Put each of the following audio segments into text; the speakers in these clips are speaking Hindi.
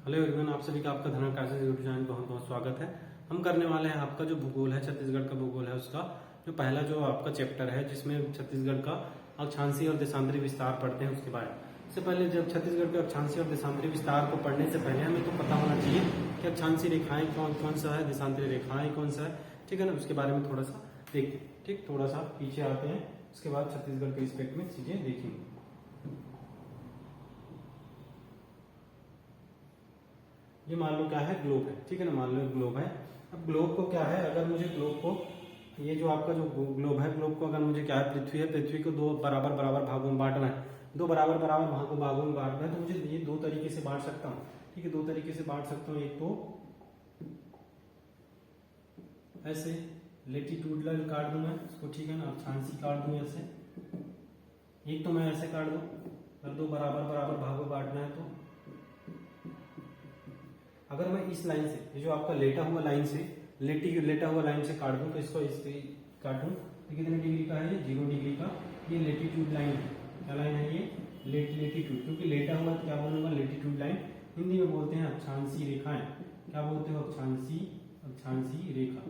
हेलो एवरीवन, आप सभी का आपका धनन क्लासेस यूट्यूब चैनल में बहुत बहुत स्वागत है। हम करने वाले हैं आपका जो भूगोल है, छत्तीसगढ़ का भूगोल है, उसका जो पहला जो आपका चैप्टर है जिसमें छत्तीसगढ़ का अक्षांशीय और देशांतरी विस्तार पढ़ते हैं उसके बारे में। इससे पहले जब छत्तीसगढ़ के अक्षांशीय और देशांतरी विस्तार को पढ़ने से पहले हमें तो पता होना चाहिए कि अक्षांशीय रेखाएं कौन कौन सा है, देशांतरी रेखाएं कौन सा है, ठीक है ना। उसके बारे में थोड़ा सा देखते हैं, ठीक। थोड़ा सा पीछे आते हैं, उसके बाद छत्तीसगढ़ के रिस्पेक्ट में चीजें देखेंगे। ये मान लो क्या है, ग्लोब है, ठीक है ना। मान लो ग्लोब है। अब ग्लोब को क्या है, अगर मुझे ग्लोब को, ये जो आपका जो ग्लोब है, ग्लोब को अगर मुझे क्या है, पृथ्वी है, पृथ्वी को दो बराबर बराबर भागों में बांटना है, दो बराबर बराबर भागों में बांटना है, तो मुझे ये दो तरीके से बांट सकता हूँ, ठीक है। दो तरीके से बांट सकता हूँ। एक तो ऐसे लेटीट्यूडनल काट दूं मैं इसको, ठीक है ना, अक्षांशीय काट दूं ऐसे। एक तो मैं ऐसे काट दूं, अगर दो बराबर बराबर भागों बांटना है तो अगर मैं इस लाइन से, ये जो आपका लेटा हुआ लाइन से, लेटा हुआ लाइन से काट दूं, तो इसको इस पे काटूं तो कितने डिग्री का है, ये 0 डिग्री का। ये लेटीट्यूड लाइन है। क्या लाइन है ये? लेटीट्यूड, क्योंकि लेटा हुआ क्या बोलूंगा, लेटीट्यूड लाइन। हिंदी में बोलते हैं अक्षांशीय रेखाएं। क्या बोलते हो? अक्षांशीय रेखा।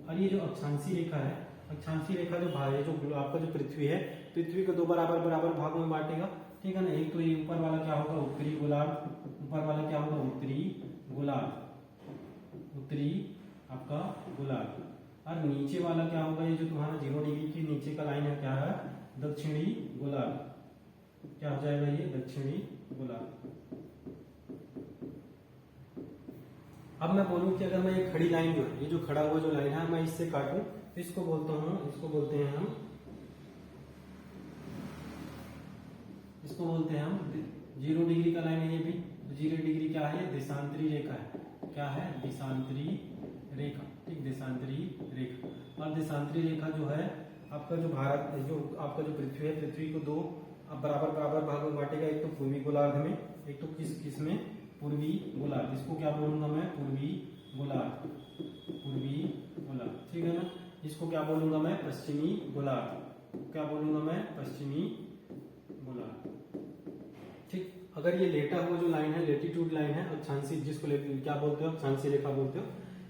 और ये जो अक्षांशीय रेखा है, अक्षांशीय रेखा जो भाग है, जो आपका जो पृथ्वी है, पृथ्वी को दो बराबर बराबर भागों में बांटेगा, ठीक है ना। एक तो ये ऊपर वाला क्या होगा, उत्तरी गोलार्ध। ऊपर वाला क्या होगा, उत्तरी गोलार्ध, उत्तरी आपका गोलार्ध। और नीचे वाला क्या होगा, ये जो तुम्हारा 0 डिग्री के नीचे का लाइन है, क्या है, दक्षिणी गोलार्ध। क्या हो जाएगा ये, दक्षिणी गोलार्ध। अब मैं बोलूं कि अगर मैं ये खड़ी लाइन जो है, ये जो खड़ा हुआ जो लाइन है, मैं इससे काटूं तो इसको बोलते हैं हम, इसको बोलते हैं हम 0 डिग्री का लाइन है ये भी। 0 डिग्री क्या है, देशांतरी रेखा है। क्या है? देशांतरी रेखा, ठीक, देशांतरी रेखा। और देशांतरी रेखा जो है आपका जो भारत, जो आपका जो पृथ्वी है, पृथ्वी को दो बराबर बराबर भागों में बांटेगा। एक तो पूर्वी गोलार्ध में, एक तो किस में, पूर्वी गोलार्ध। इसको क्या बोलूंगा मैं, पूर्वी गोलार्ध, पूर्वी गोलार्ध, ठीक है ना। इसको क्या बोलूंगा मैं, पश्चिमी गोलार्ध। क्या बोलूंगा मैं, पश्चिमी गोलार्ध, ठीक। अगर ये लेटा हुआ जो लाइन है, लेटीट्यूड लाइन है, अक्षांशीय, जिसको क्या बोलते हो, अक्षांशीय रेखा बोलते हो,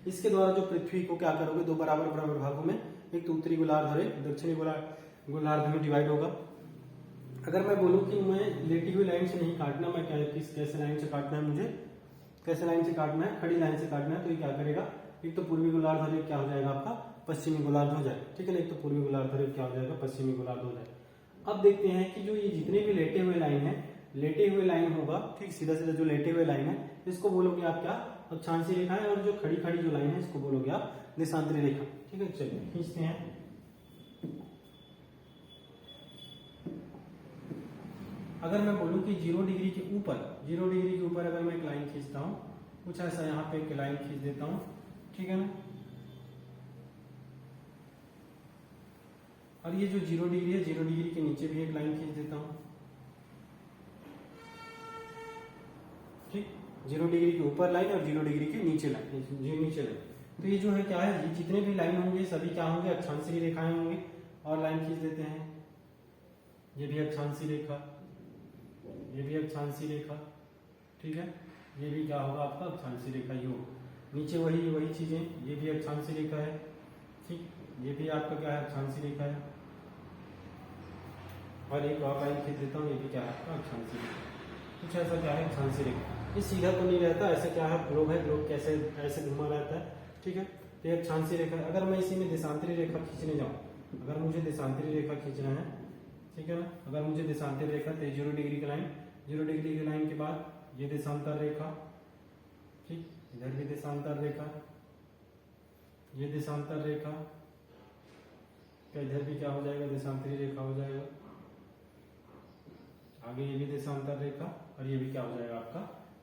इसके द्वारा जो पृथ्वी को क्या करोगे, दो बराबर बराबर भागों में, एक तो उत्तरी गोलार्ध और एक दक्षिणी गोलार्ध में डिवाइड होगा। अगर मैं बोलूं कि मैं लेटी हुई लाइन से नहीं काटना, मैं क्या, कैसे लाइन से काटना है, मुझे कैसे लाइन से काटना है, खड़ी लाइन से काटना है, तो ये क्या करेगा, एक तो पूर्वी गोलार्ध और एक क्या हो जाएगा आपका, पश्चिमी गोलार्ध हो जाएगा, ठीक है ना। एक तो पूर्वी गोलार्ध और एक क्या हो जाएगा, पश्चिमी गोलार्ध हो जाएगा। अब देखते हैं कि जो ये जितने भी लेटे हुए लाइन है, लेटे हुए लाइन होगा, ठीक, सीधा सीधा जो लेटे हुए लाइन है, इसको बोलोगे आप क्या, अक्षांशीय रेखा है। और जो खड़ी खड़ी जो लाइन है, इसको बोलोगे आप देशांतरी रेखा, ठीक है। चलिए खींचते हैं। अगर मैं बोलूं कि 0 डिग्री के ऊपर, 0 डिग्री के ऊपर अगर मैं एक लाइन खींचता हूं, कुछ ऐसा यहां पे एक लाइन खींच देता हूं, ठीक है ना। और ये जो 0 डिग्री है, 0 डिग्री के नीचे भी एक लाइन खींच देता हूं, ठीक। 0 डिग्री के ऊपर लाइन और 0 डिग्री के नीचे लाइन, नीचे लाइन। तो ये जो है क्या है, ये जितने भी लाइन होंगे सभी क्या होंगे, अक्षांशीय रेखाएं होंगे। और लाइन खींच देते हैं, ये भी अक्षांशीय रेखा, ये भी अक्षांशीय रेखा, ठीक है। ये भी क्या होगा आपका, अक्षांशीय रेखा ही होगा। नीचे वही चीजें, ये भी अक्षांशीय रेखा है, ठीक। ये भी आपका क्या है, अक्षांशीय रेखा है। और एक और लाइन खींच देता हूँ, ये भी क्या है आपका, अक्षांशीय रेखा। कुछ ऐसा क्या है, अक्षांशीय रेखा। ये सीधा तो नहीं रहता, ऐसे क्या है, ग्लोब है, ग्लोब कैसे ऐसे घुमा रहता है, ठीक है। तो ये अक्षांशीय रेखा। अगर मैं इसी में देशांतरी रेखा खींचने जाऊँ, अगर मुझे देशांतरी रेखा खींचना है, ठीक है ना, अगर मुझे देशांतरी रेखा, तो 0 डिग्री का लाइन, 0 डिग्री की लाइन के बाद ये देशांतर रेखा, ठीक, इधर भी देशांतर रेखा, ये देशांतर रेखा, क्या इधर भी क्या हो जाएगा, देशांतरी रेखा हो जाएगा। आगे ये भी देशांतर रेखा, और ये भी क्या हो जाएगा आपका,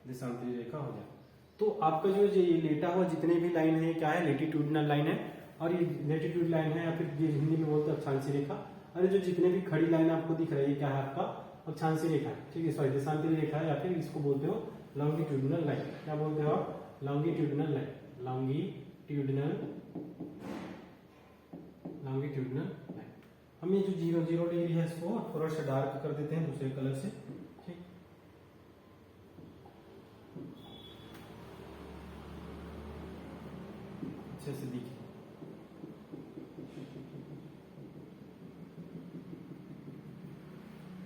देशांतरी रेखा हो जाएगा। तो आपका जो ये लेटा हुआ जितने भी लाइन है, क्या है, लेटीट्यूडनल लाइन है। और ये लेटीट्यूड लाइन है, या फिर ये हिंदी में बोलते हैं अक्षांशीय रेखा। और जो जितने भी खड़ी लाइन आपको दिख रही है, क्या है आपका, अक्षांशीय रेखा है, ठीक है, सॉरी, देशांतरी रेखा है, या फिर इसको बोलते हो लॉन्गिट्यूडनल लाइन। क्या बोलते हो आप, लॉन्गिट्यूडनल लाइन, लॉन्गिट्यूडनल लाइन। हम ये जो 0 डिग्री है, इसको थोड़ा सा डार्क कर देते हैं दूसरे कलर से, ठीक। अच्छे से दिखे।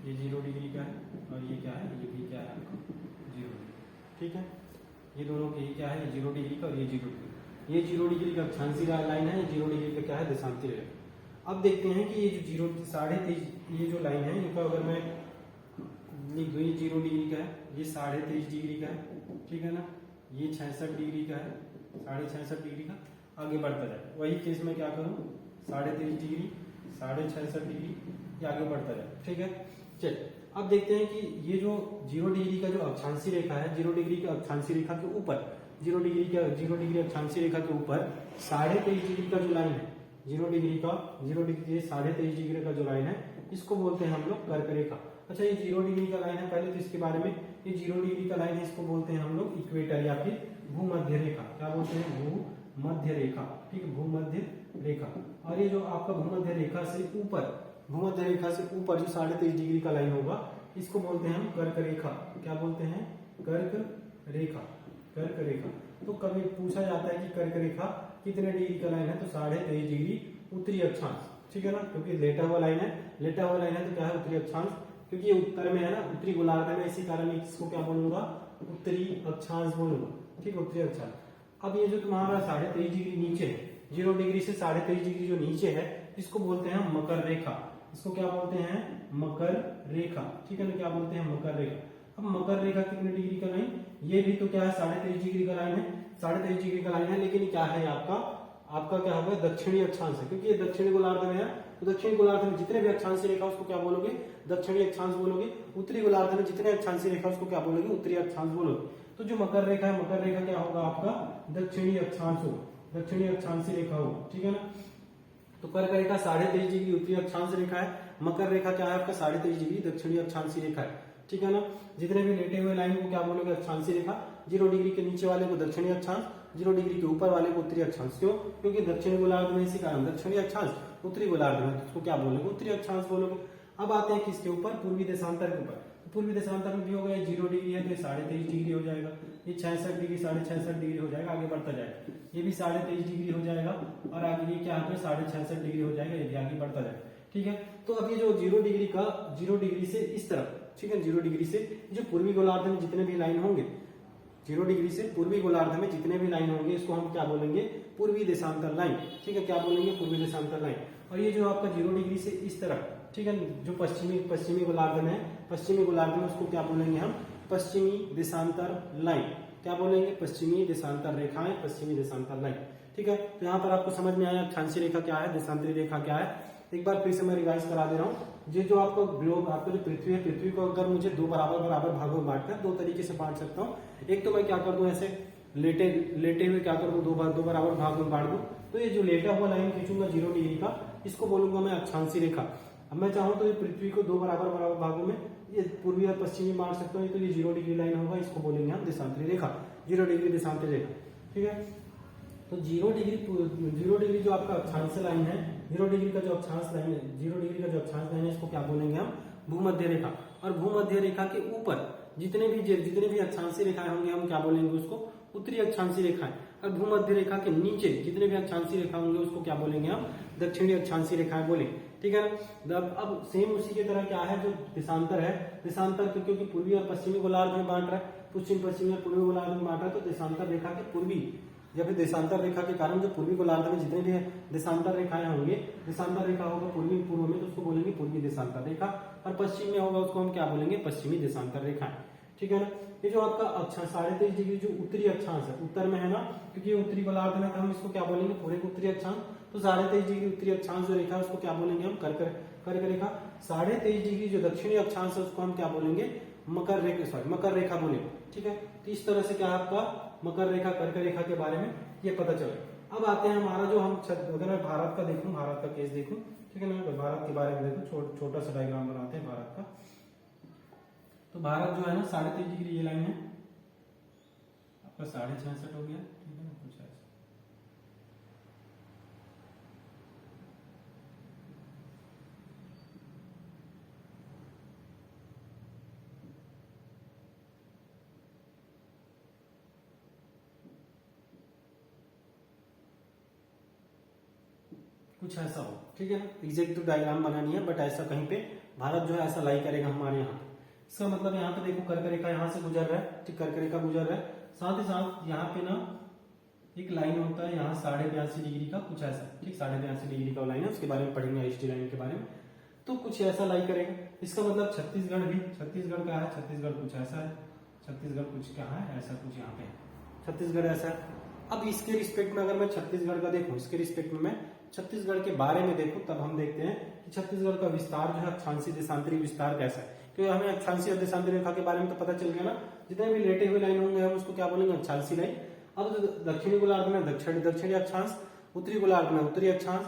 ये 0 डिग्री का है और ये क्या है, ये भी क्या है आपका 0 डिग्री। ठीक है, ये दोनों के क्या है, ये 0 डिग्री का और ये 0 डिग्री। ये 0 डिग्री का अक्षांशीय लाइन है, 0 डिग्री का क्या है, देशांतरी रेखा। अब देखते हैं कि ये जो 23.5 ये जो लाइन है, इनका अगर मैं लिख दूं, ये 0 डिग्री का है, ये 23.5 डिग्री का है, ठीक है ना, ये 66 डिग्री का है, 66.5 डिग्री का। आगे बढ़ता जाए, वही केस में क्या करूं, 23.5 डिग्री, 66.5 डिग्री, ये आगे बढ़ता जाए। ठीक है, चल अब देखते हैं कि ये जो 0 डिग्री का जो अक्षांशीय रेखा है, 0 डिग्री का अक्षांशीय रेखा के ऊपर, 0 डिग्री अक्षांशीय रेखा के ऊपर 23.5 डिग्री का जो लाइन है, 0 डिग्री 23.5 डिग्री का जो लाइन है, इसको बोलते हैं हम लोग कर्क रेखा। अच्छा, ये 0 डिग्री का लाइन है, पहले तो इसके बारे में, ये 0 डिग्री का लाइन है, इसको बोलते हैं हम लोग इक्वेटर या फिर भूमध्य रेखा। क्या बोलते हैं, भूमध्य रेखा। ठीक है, भूमध्य रेखा। और ये जो आपका भूमध्य रेखा से ऊपर, भूमध्य रेखा से ऊपर जो 23.5 डिग्री का लाइन होगा, इसको बोलते हैं हम कर्क रेखा। क्या बोलते हैं, कर्क रेखा, कर्क रेखा। तो कभी पूछा जाता है कि कर्क रेखा कितने डिग्री का लाइन है, तो 23.5 डिग्री उत्तरी अक्षांश। ठीक है ना, क्योंकि लेटा हुआ लाइन है, लेटा हुआ लाइन है तो क्या है, उत्तरी अक्षांश, क्योंकि ये उत्तर में है ना, उत्तरी गोलार्ध में, इसी कारण इसको क्या बोलूंगा, उत्तरी अक्षांश बोलूंगा। ठीक है, उत्तरी अक्षांश। अब ये जो तुम्हारा 23.5 डिग्री नीचे है, 0 डिग्री से 23.5 डिग्री जो नीचे है, इसको बोलते हैं मकर रेखा। इसको क्या बोलते हैं, मकर रेखा। ठीक है ना, क्या बोलते हैं, मकर रेखा। अब मकर रेखा कितने डिग्री का लाइन, ये भी तो क्या है, 23.5 डिग्री का लाइन है, 23.5 डिग्री का लाइन है, लेकिन क्या है आपका क्या होगा, दक्षिणी अक्षांश है, क्योंकि ये दक्षिणी गोलार्ध में है। तो दक्षिणी गोलार्ध में जितने भी अक्षांशीय रेखा उसको क्या बोलोगे, दक्षिणी अक्षांश बोलोगे। उत्तरी गोलार्ध में जितने अक्षांशीय रेखा उसको क्या बोलोगे, उत्तरी अक्षांश बोलोगे। तो जो मकर रेखा है, मकर रेखा क्या होगा आपका, दक्षिणी अक्षांश होगा, दक्षिणी अक्षांशीय रेखा होगा। ठीक है ना, तो कर्क रेखा 23.5 डिग्री उत्तरी अक्षांश रेखा है, मकर रेखा क्या है आपका 23.5 डिग्री दक्षिणी अक्षांशीय रेखा है। ठीक है ना, जितने भी लेटे हुए लाइन को क्या बोलोगे, अक्षांशीय रेखा। 0 डिग्री के नीचे वाले को दक्षिणी अक्षांश, 0 डिग्री के ऊपर वाले को उत्तरी अक्षांश। क्यों, क्योंकि दक्षिणी गोलार्ध में, इसी कारण दक्षिणी अक्षांश, उत्तरी गोलार्ध में, उसको क्या बोलोगे, उत्तरी अक्षांश बोलोगे। अब आते हैं किसके ऊपर, पूर्वी देशांतर के ऊपर। पूर्वी देशांतर में भी होगा, ये 0 डिग्री है तो ये 23.5 डिग्री हो जाएगा, ये 66 डिग्री 66.5 डिग्री हो जाएगा, आगे बढ़ता जाएगा। ये भी 23.5 डिग्री हो जाएगा और आगे ये क्या है, 66.5 डिग्री हो जाएगा, ये भी आगे बढ़ता जाएगा। ठीक है, तो अब ये जो 0 डिग्री का, 0 डिग्री से इस तरफ, ठीक है, 0 डिग्री से जो पूर्वी गोलार्ध में जितने भी लाइन होंगे, 0 डिग्री से पूर्वी गोलार्ध में जितने भी लाइन होंगे, इसको हम क्या बोलेंगे, पूर्वी देशांतर लाइन। ठीक है, क्या बोलेंगे, पूर्वी देशांतर लाइन। और ये जो आपका 0 डिग्री से इस तरफ, ठीक है, जो पश्चिमी गोलार्ध में है, पश्चिमी गोलार्ध में, उसको क्या बोलेंगे हम, पश्चिमी देशांतर लाइन। क्या बोलेंगे, पश्चिमी देशांतर रेखाएं, पश्चिमी देशांतर लाइन। ठीक है, तो यहाँ पर आपको समझ में आया अक्षांशीय रेखा क्या है, देशांतरी रेखा क्या है। एक बार फिर से मैं रिवाइज करा दे रहा हूँ। ये जो आपका ग्लोब, आपका जो पृथ्वी है, पृथ्वी को अगर मुझे 2 बराबर बराबर भागों में बांटकर 2 तरीके से बांट सकता हूँ। एक तो मैं क्या कर दूं, ऐसे लेटे हुए क्या कर दूं, 2 बराबर भागों में बांट दूं। तो ये जो लेटा हुआ लाइन खींचूंगा 0 डिग्री का, इसको बोलूंगा मैं अक्षांशीय रेखा। अब मैं चाहूँ तो ये पृथ्वी को 2 बराबर बराबर भागों में, ये पूर्वी और पश्चिमी बांट सकता हूँ। तो ये 0 डिग्री लाइन होगा, इसको बोलेंगे हम देशांतरी रेखा, 0 डिग्री देशांतरी रेखा। ठीक है, तो 0 डिग्री जो आपका अक्षांश लाइन है, 0 डिग्री का जो अक्षांश लाइन है, 0 डिग्री का जो अक्षांश लाइन है, इसको क्या बोलेंगे हम, भूमध्य रेखा। और भूमध्य रेखा के ऊपर जितने भी अक्षांशीय रेखाएं होंगे, हम क्या बोलेंगे उसको, उत्तरी अक्षांशीय रेखाएं। और भूमध्य रेखा के नीचे जितने भी अक्षांशीय रेखा होंगे, उसको क्या बोलेंगे हम, दक्षिणी अक्षांशीय रेखाएं बोले। ठीक है ना, अब सेम उसी की तरह क्या है, जो देशांतर है, देशांतर क्योंकि पूर्वी और पश्चिमी गोलार्ध में बांट रहा है, पश्चिमी और पूर्वी गोलार्ध में बांट रहा है, तो देशांतर रेखा के पूर्वी, या फिर देशांतर रेखा के कारण जो पूर्वी गोलार्ध में जितने भी देशांतर रेखाएं होंगे, देशांतर रेखा होगा पूर्व में, तो उसको बोलेंगे पूर्वी देशांतर रेखा। और पश्चिम में होगा, उसको हम क्या बोलेंगे, पश्चिमी देशांतर रेखा। ठीक है ना, ये जो आपका अक्षांश 23.5 डिग्री जो उत्तरी अक्षांश है, उत्तर में है ना, क्योंकि उत्तरी गोलार्ध में, हम इसको क्या बोलेंगे, पूरे उत्तरी अक्षांश। तो 23.5 डिग्री उत्तरी अक्षांश जो रेखा है, उसको क्या बोलेंगे हम, कर्क रेखा। 23.5 डिग्री जो दक्षिणी अक्षांश है, उसको हम क्या बोलेंगे, मकर रेखा बोलेंगे। ठीक है, तो इस तरह से क्या है आपका मकर रेखा, कर्क रेखा के बारे में ये पता चला। अब आते हैं हमारा जो हम, अगर मैं भारत का देखूं, भारत का केस देखूं, ठीक है ना, भारत के बारे में देखो, छोटा सा डायग्राम बनाते हैं भारत का। तो भारत जो है ना, 23.5 डिग्री ये लाइन है आपका, 66.5 हो गया। ठीक है ना, कुछ ऐसा। कुछ ऐसा हो, ठीक है ना। एग्जैक्ट तो डायग्राम बनानी है, बट ऐसा कहीं पे भारत जो है ऐसा लाई करेगा हमारे यहाँ। इसका मतलब यहाँ पे देखो कर्क रेखा यहाँ से गुजर रहा है, ठीक, कर्क रेखा गुजर रहा है, साथ ही साथ यहाँ पे ना एक लाइन होता है यहाँ 82.5 डिग्री का, कुछ ऐसा, ठीक, 82.5 डिग्री का लाइन है, उसके बारे में पढ़ेंगे एचटी लाइन के बारे में। तो कुछ ऐसा लाई करेगा, इसका मतलब छत्तीसगढ़ भी, छत्तीसगढ़ का है, छत्तीसगढ़ कुछ ऐसा है, छत्तीसगढ़ कुछ क्या है, ऐसा कुछ यहाँ पे छत्तीसगढ़ ऐसा है। अब इसके रिस्पेक्ट में अगर मैं छत्तीसगढ़ का देखूं, इसके रिस्पेक्ट में मैं छत्तीसगढ़ के बारे में देखूं, तब हम देखते हैं कि छत्तीसगढ़ का विस्तार जो है अक्षांशीय देशांतरी विस्तार कैसा है। क्योंकि हमें अक्षांशीय और देशांतरी रेखा के बारे में तो पता चल गया ना, जितने भी लेटे हुए लाइन होंगे हम उसको क्या बोलेंगे, अक्षांशीय लाइन। अब जो दक्षिणी गोलार्ध में दक्षिणी अक्षांश, उत्तरी गोलार्ध में उत्तरी अक्षांश,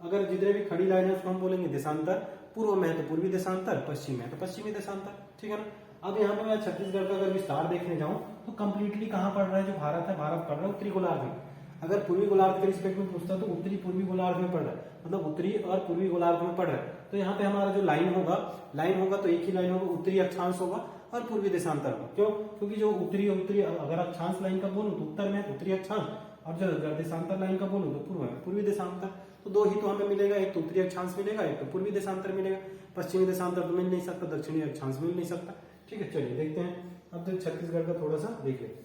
अगर जितने भी खड़ी लाइन है उसको हम बोलेंगे देशांतर, पूर्व में है तो पूर्वी देशांतर, पश्चिम में तो पश्चिमी देशांतर, ठीक है ना। अब यहाँ पे मैं छत्तीसगढ़ का अगर विस्तार देखने जाऊं तो कंप्लीटली कहाँ पड़ रहा है, जो भारत है, भारत पड़ रहा है उत्तरी गोलार्ध में। अगर पूर्वी गोलार्ध के रिस्पेक्ट में पूछता तो उत्तरी पूर्वी गोलार्ध में पड़ रहा है, मतलब उत्तरी और पूर्वी गोलार्ध में पड़ रहा है। तो यहाँ पे हमारा जो लाइन होगा तो एक ही लाइन होगा, उत्तरी अक्षांश होगा और पूर्वी देशांतर होगा। क्यों? क्योंकि जो उत्तरी अगर अक्षांश लाइन का बोलूं तो उत्तर में उत्तरी अक्षांश, और जो देशांतर लाइन का बोलूं तो पूर्व में पूर्वी देशांतर। तो दो ही तो हमें मिलेगा, एक तो उत्तरी अक्षांश मिलेगा, एक तो पूर्वी देशांतर मिलेगा। पश्चिमी देशांतर तो मिल नहीं सकता, दक्षिणी अक्षांश मिल नहीं सकता, ठीक है। चलिए देखते हैं अब तो छत्तीसगढ़ का थोड़ा सा देख लेते हैं।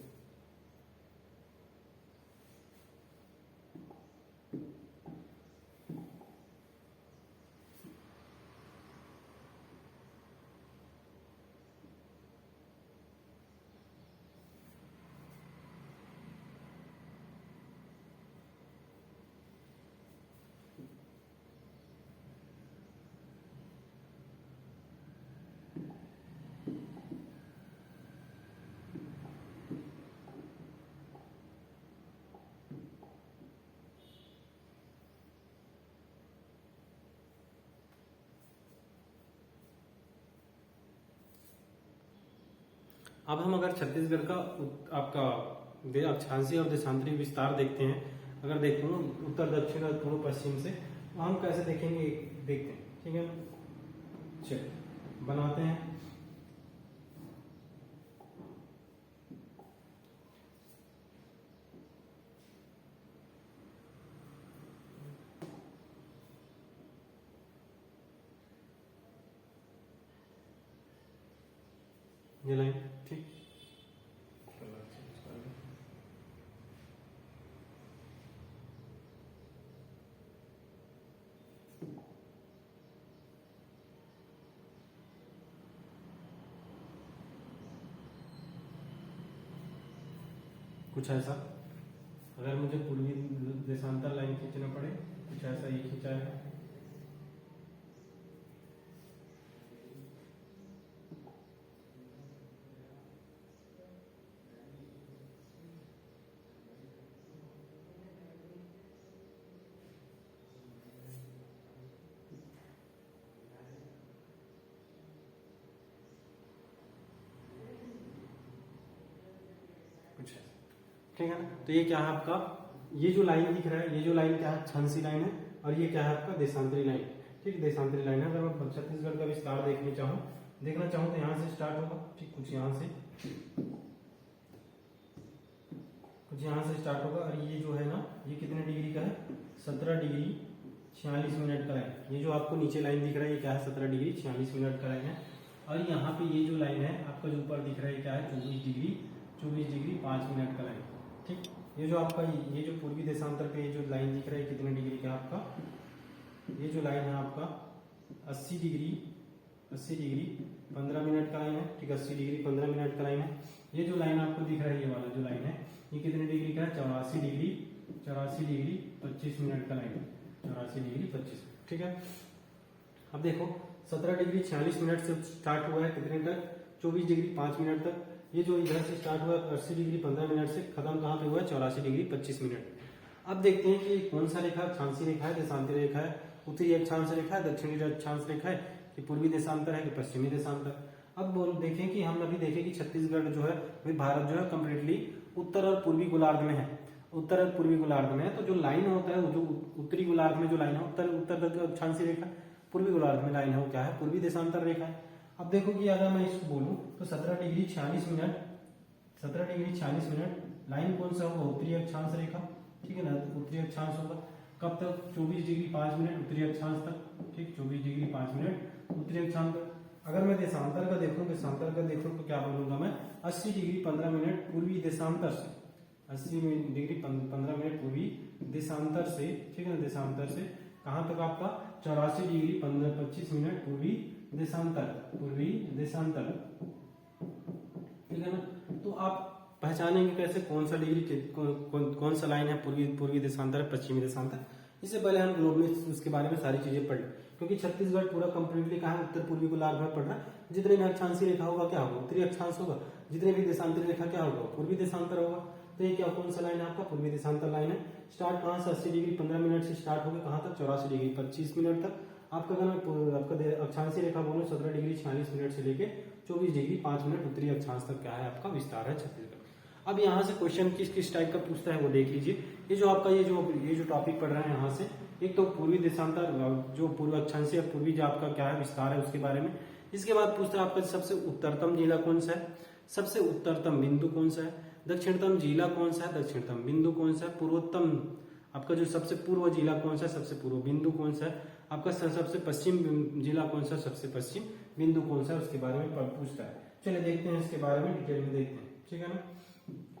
अब हम अगर छत्तीसगढ़ का आपका अक्षांशीय और देशांतरी विस्तार देखते हैं, अगर देखो उत्तर दक्षिण और पूर्व पश्चिम से, तो हम कैसे देखेंगे देखते हैं, ठीक है। चलिए बनाते हैं। ये लाइन, ठीक, कुछ ऐसा। अगर मुझे पूर्वी देशांतर लाइन खींचना पड़े, कुछ ऐसा ये खींचा है, कुछ ऐसा, ठीक है ना। तो ये क्या है आपका, ये जो लाइन दिख रहा है, ये जो लाइन क्या है, अक्षांशीय लाइन है, और ये क्या है आपका देशांतरी लाइन, ठीक, देशांतरी लाइन है। अगर मैं छत्तीसगढ़ का विस्तार देखना चाहूँ तो यहाँ से स्टार्ट होगा, ठीक, कुछ यहाँ से स्टार्ट होगा, और ये जो है ना, ये कितने डिग्री का है, 17 डिग्री 46 मिनट का है। ये जो आपको नीचे लाइन दिख रहा है ये क्या है, 17 डिग्री 46 मिनट का लाइन है। और यहाँ पे ये जो लाइन है आपका जो ऊपर दिख रहा है क्या है, 24 डिग्री 5 मिनट का लाइन, ठीक। ये जो आपका ये जो पूर्वी देशांतर पे ये जो लाइन दिख रहा है कितने डिग्री का आपका, ये जो लाइन है आपका 80 डिग्री 15 मिनट का लाइन है, ठीक, 80 डिग्री 15 मिनट का लाइन है। ये जो लाइन आपको दिख रहा है, ये वाला जो लाइन है ये कितने डिग्री का है, 84 डिग्री 25 मिनट का लाइन है, 84 डिग्री 25, ठीक है। अब देखो 17 डिग्री 46 मिनट से स्टार्ट हुआ है, कितने तक, 24 डिग्री 5 मिनट तक। ये जो इधर से स्टार्ट हुआ 80 डिग्री 15 मिनट से खत्म कहाँ पे हुआ है, 84 डिग्री 25 मिनट। अब देखते हैं कि कौन सा रेखा अक्षांशीय रेखा है, देशांतरी रेखा है, उत्तरी अक्षांश रेखा है, दक्षिणी अक्षांश रेखा है, कि पूर्वी देशांतर है कि पश्चिमी देशांतर। अब देखें कि हम अभी देखें कि छत्तीसगढ़ जो है वही भारत जो है कम्प्लीटली उत्तर और पूर्वी गोलार्ध में है, उत्तर और पूर्वी गोलार्ध में है। तो जो लाइन होता है, जो उत्तरी गोलार्ध में जो लाइन है उत्तर अक्षांशीय रेखा, पूर्वी गोलार्ध में लाइन है वो क्या है, पूर्वी देशांतर रेखा है। अब देखो कि अगर मैं इसको बोलूं तो 17 डिग्री 46 मिनट लाइन कौन सा होगा, उत्तरी अक्षांश रेखा, ठीक है ना, उत्तरी अक्षांश होगा। कब तक? 24 डिग्री 5 मिनट उत्तरी अक्षांश तक। ठीक, 24 डिग्री 5 मिनट उत्तरी अक्षांश तक। अगर मैं देशांतर का देखूं तो क्या बोलूंगा मैं? 80 डिग्री 15 मिनट पूर्वी देशांतर से, 80 डिग्री 15 मिनट पूर्वी देशांतर से, ठीक है ना, देशांतर से कहां तक आपका? 84 डिग्री 25 मिनट पूर्वी देशांतर, पूर्वी देशांतर, ठीक है ना। तो आप पहचानेंगे कैसे कौन सा डिग्री कौन सा लाइन है पूर्वी देशांतर, पश्चिमी देशांतर? इससे पहले हम ग्लोब में उसके बारे में सारी चीजें पढ़, क्योंकि छत्तीसगढ़ पूरा कंप्लीटली कहा उत्तर पूर्वी गोलार्ध में पड़ रहा है। जितने भी अक्षांशीय रेखा होगा क्या होगा? उत्तरी अक्षांश होगा। जितने भी देशांतरी रेखा क्या होगा? पूर्वी देशांतर होगा। तो ये क्या कौन सा लाइन है आपका? पूर्वी देशांतर लाइन है। स्टार्ट कहां से? 80 डिग्री 15 मिनट से स्टार्ट होगी, कहां तक? 84 डिग्री 25 मिनट तक। आपका आपका अक्षांशीय रेखा बोलो 17 डिग्री 46 मिनट से लेके 24 डिग्री 5 मिनट उत्तरी अक्षांश तक क्या है आपका विस्तार है छत्तीसगढ़। अब यहाँ से क्वेश्चन किस किस टाइप का पूछता है वो देख लीजिए। ये जो आपका ये जो टॉपिक पढ़ रहे हैं यहाँ से, एक तो पूर्वी देशांतर जो पूर्व अक्षांशीय पूर्वी जो आपका क्या है विस्तार है उसके बारे में। इसके बाद पूछता है आपका सबसे उत्तरतम जिला कौन सा है, सबसे उत्तरतम बिंदु कौन सा है, दक्षिणतम जिला कौन सा है, दक्षिणतम बिंदु कौन सा है, पूर्वोत्तम आपका जो सबसे पूर्व जिला कौन सा है, सबसे पूर्व बिंदु कौन सा है, आपका सबसे पश्चिम जिला कौन सा, सबसे पश्चिम बिंदु कौन सा है, उसके बारे में पूछता है। चलिए देखते हैं इसके बारे में डिटेल में देखते हैं, ठीक है ना।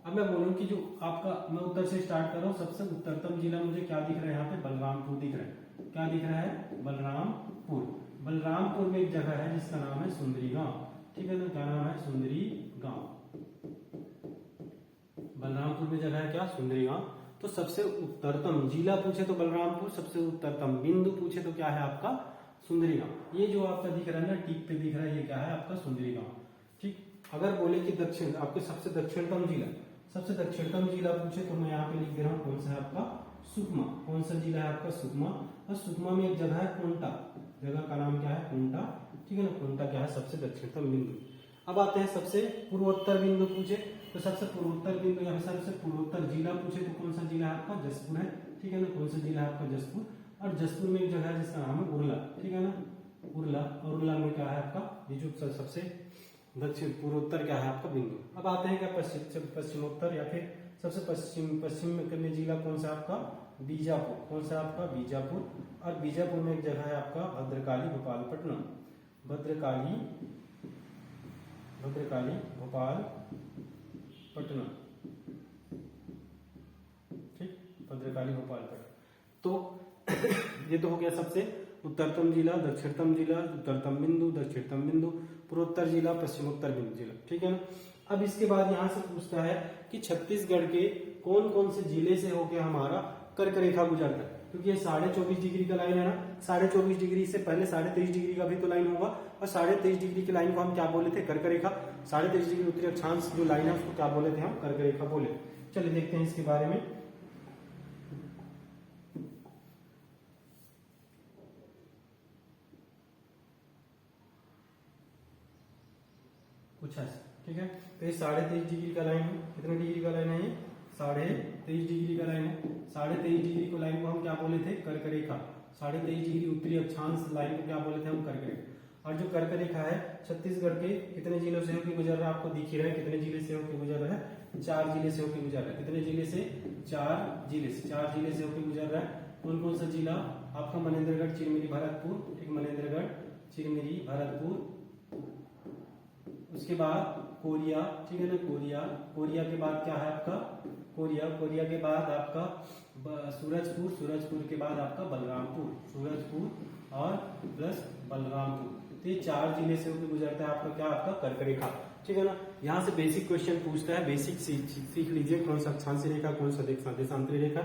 अब मैं बोलूं कि जो आपका, मैं उत्तर से स्टार्ट कर रहा हूँ। सबसे उत्तरतम जिला मुझे क्या दिख रहा है यहाँ पे? बलरामपुर दिख रहा है। क्या दिख रहा है? बलरामपुर। बलरामपुर में एक जगह है जिसका नाम है सुंदरी गांव, ठीक है ना। क्या नाम है? सुंदरी गांव। बलरामपुर में जगह है क्या? सुंदरी गांव। तो सबसे उत्तरतम जिला पूछे तो बलरामपुर, सबसे उत्तरतम बिंदु पूछे तो क्या है आपका? सुंदरी गांव। ये जो आपका दिख रहा है ना, टिक पे दिख रहा है, ये क्या है आपका? सुंदरी गांव। ठीक, अगर बोले कि दक्षिण आपके सबसे दक्षिणतम जिला, सबसे दक्षिणतम जिला पूछे तो मैं यहाँ पे लिख दे रहा हूँ कौन सा है आपका? सुकमा। कौन सा जिला है आपका? सुकमा। और सुकमा में एक जगह है कोंटा, जगह का नाम क्या है? कोंटा, ठीक है ना। कोंटा क्या है? सबसे दक्षिणतम बिंदु। अब आते हैं सबसे पूर्वोत्तर बिंदु पूछे तो सबसे पूर्वोत्तर बिंदु या सबसे पूर्वोत्तर जिला पूछे तो कौन सा जिला है आपका? जसपुर है, ठीक है ना। कौन सा जिला है आपका? जसपुर। और जसपुर में एक जगह है जिसका नाम है उरला, ठीक है ना। उरला, और उरला में क्या है आपका? ये जो सबसे दक्षिण पूर्वोत्तर क्या है आपका? बिंदु। अब आते हैं क्या पश्चिमोत्तर या फिर सबसे पश्चिम में जिला कौन सा आपका? बीजापुर। कौन सा आपका? बीजापुर। और बीजापुर में एक जगह है आपका भद्रकाली भोपालपट्टनम, भद्रकाली भोपालपट्टनम, ठीक, भद्रकाली भोपालपट्टनम। तो ये तो हो गया सबसे उत्तरतम जिला, दक्षिणतम जिला, उत्तरतम बिंदु, दक्षिणतम बिंदु, पूर्वोत्तर जिला, पश्चिमोत्तर बिंदु जिला, ठीक है ना। अब इसके बाद यहाँ से पूछता है कि छत्तीसगढ़ के कौन कौन से जिले से होकर हमारा कर्क रेखा गुजरता है, क्योंकि ये 24.5 डिग्री का लाइन है ना। 24.5 डिग्री से पहले 23.5 डिग्री का भी तो लाइन होगा, और 23.5 डिग्री की लाइन को हम क्या बोले थे? कर्क रेखा। 23.5 डिग्री उत्तरी अक्षांश जो लाइन है उसको क्या बोले थे हम? कर्क रेखा बोले। चलिए देखते हैं इसके बारे में। कुछ ऐसा, ठीक है। तो ये 23.5 डिग्री का लाइन है। कितने डिग्री का लाइन है ये? 23.5 डिग्री का लाइन है। 23.5 डिग्री को लाइन को हम क्या बोले थे? कर्क रेखा। 23.5 डिग्री उत्तरी अक्षांश लाइन को क्या बोले थे हम? कर्क रेखा। और जो कर्क रेखा है छत्तीसगढ़ के कितने जिलों से होकर गुजर रहा है? आपको दिख ही रहा है कितने जिले से होकर गुजर रहा है? 4 जिले से होकर गुजर रहा है। कितने जिले से? 4 जिले से। 4 जिले से होकर गुजर रहा है। कौन कौन सा जिला? आपका मनेन्द्रगढ़, चिरमिरी, भरतपुर, ठीक, मनेन्द्रगढ़, चिरमिरी, भरतपुर। उसके बाद कोरिया, ठीक है ना। कोरिया, कोरिया के बाद क्या है आपका? कोरिया, कोरिया के बाद आपका सूरजपुर, सूरजपुर के बाद आपका बलरामपुर, सूरजपुर और प्लस बलरामपुर। तो ये 4 जिले से होकर गुजरता है आपका क्या? आपका कर्क रेखा, ठीक है ना। यहाँ से बेसिक क्वेश्चन पूछता है, बेसिक सीख लीजिए कौन सा अक्षांशीय रेखा, कौन सा देशांतरी रेखा।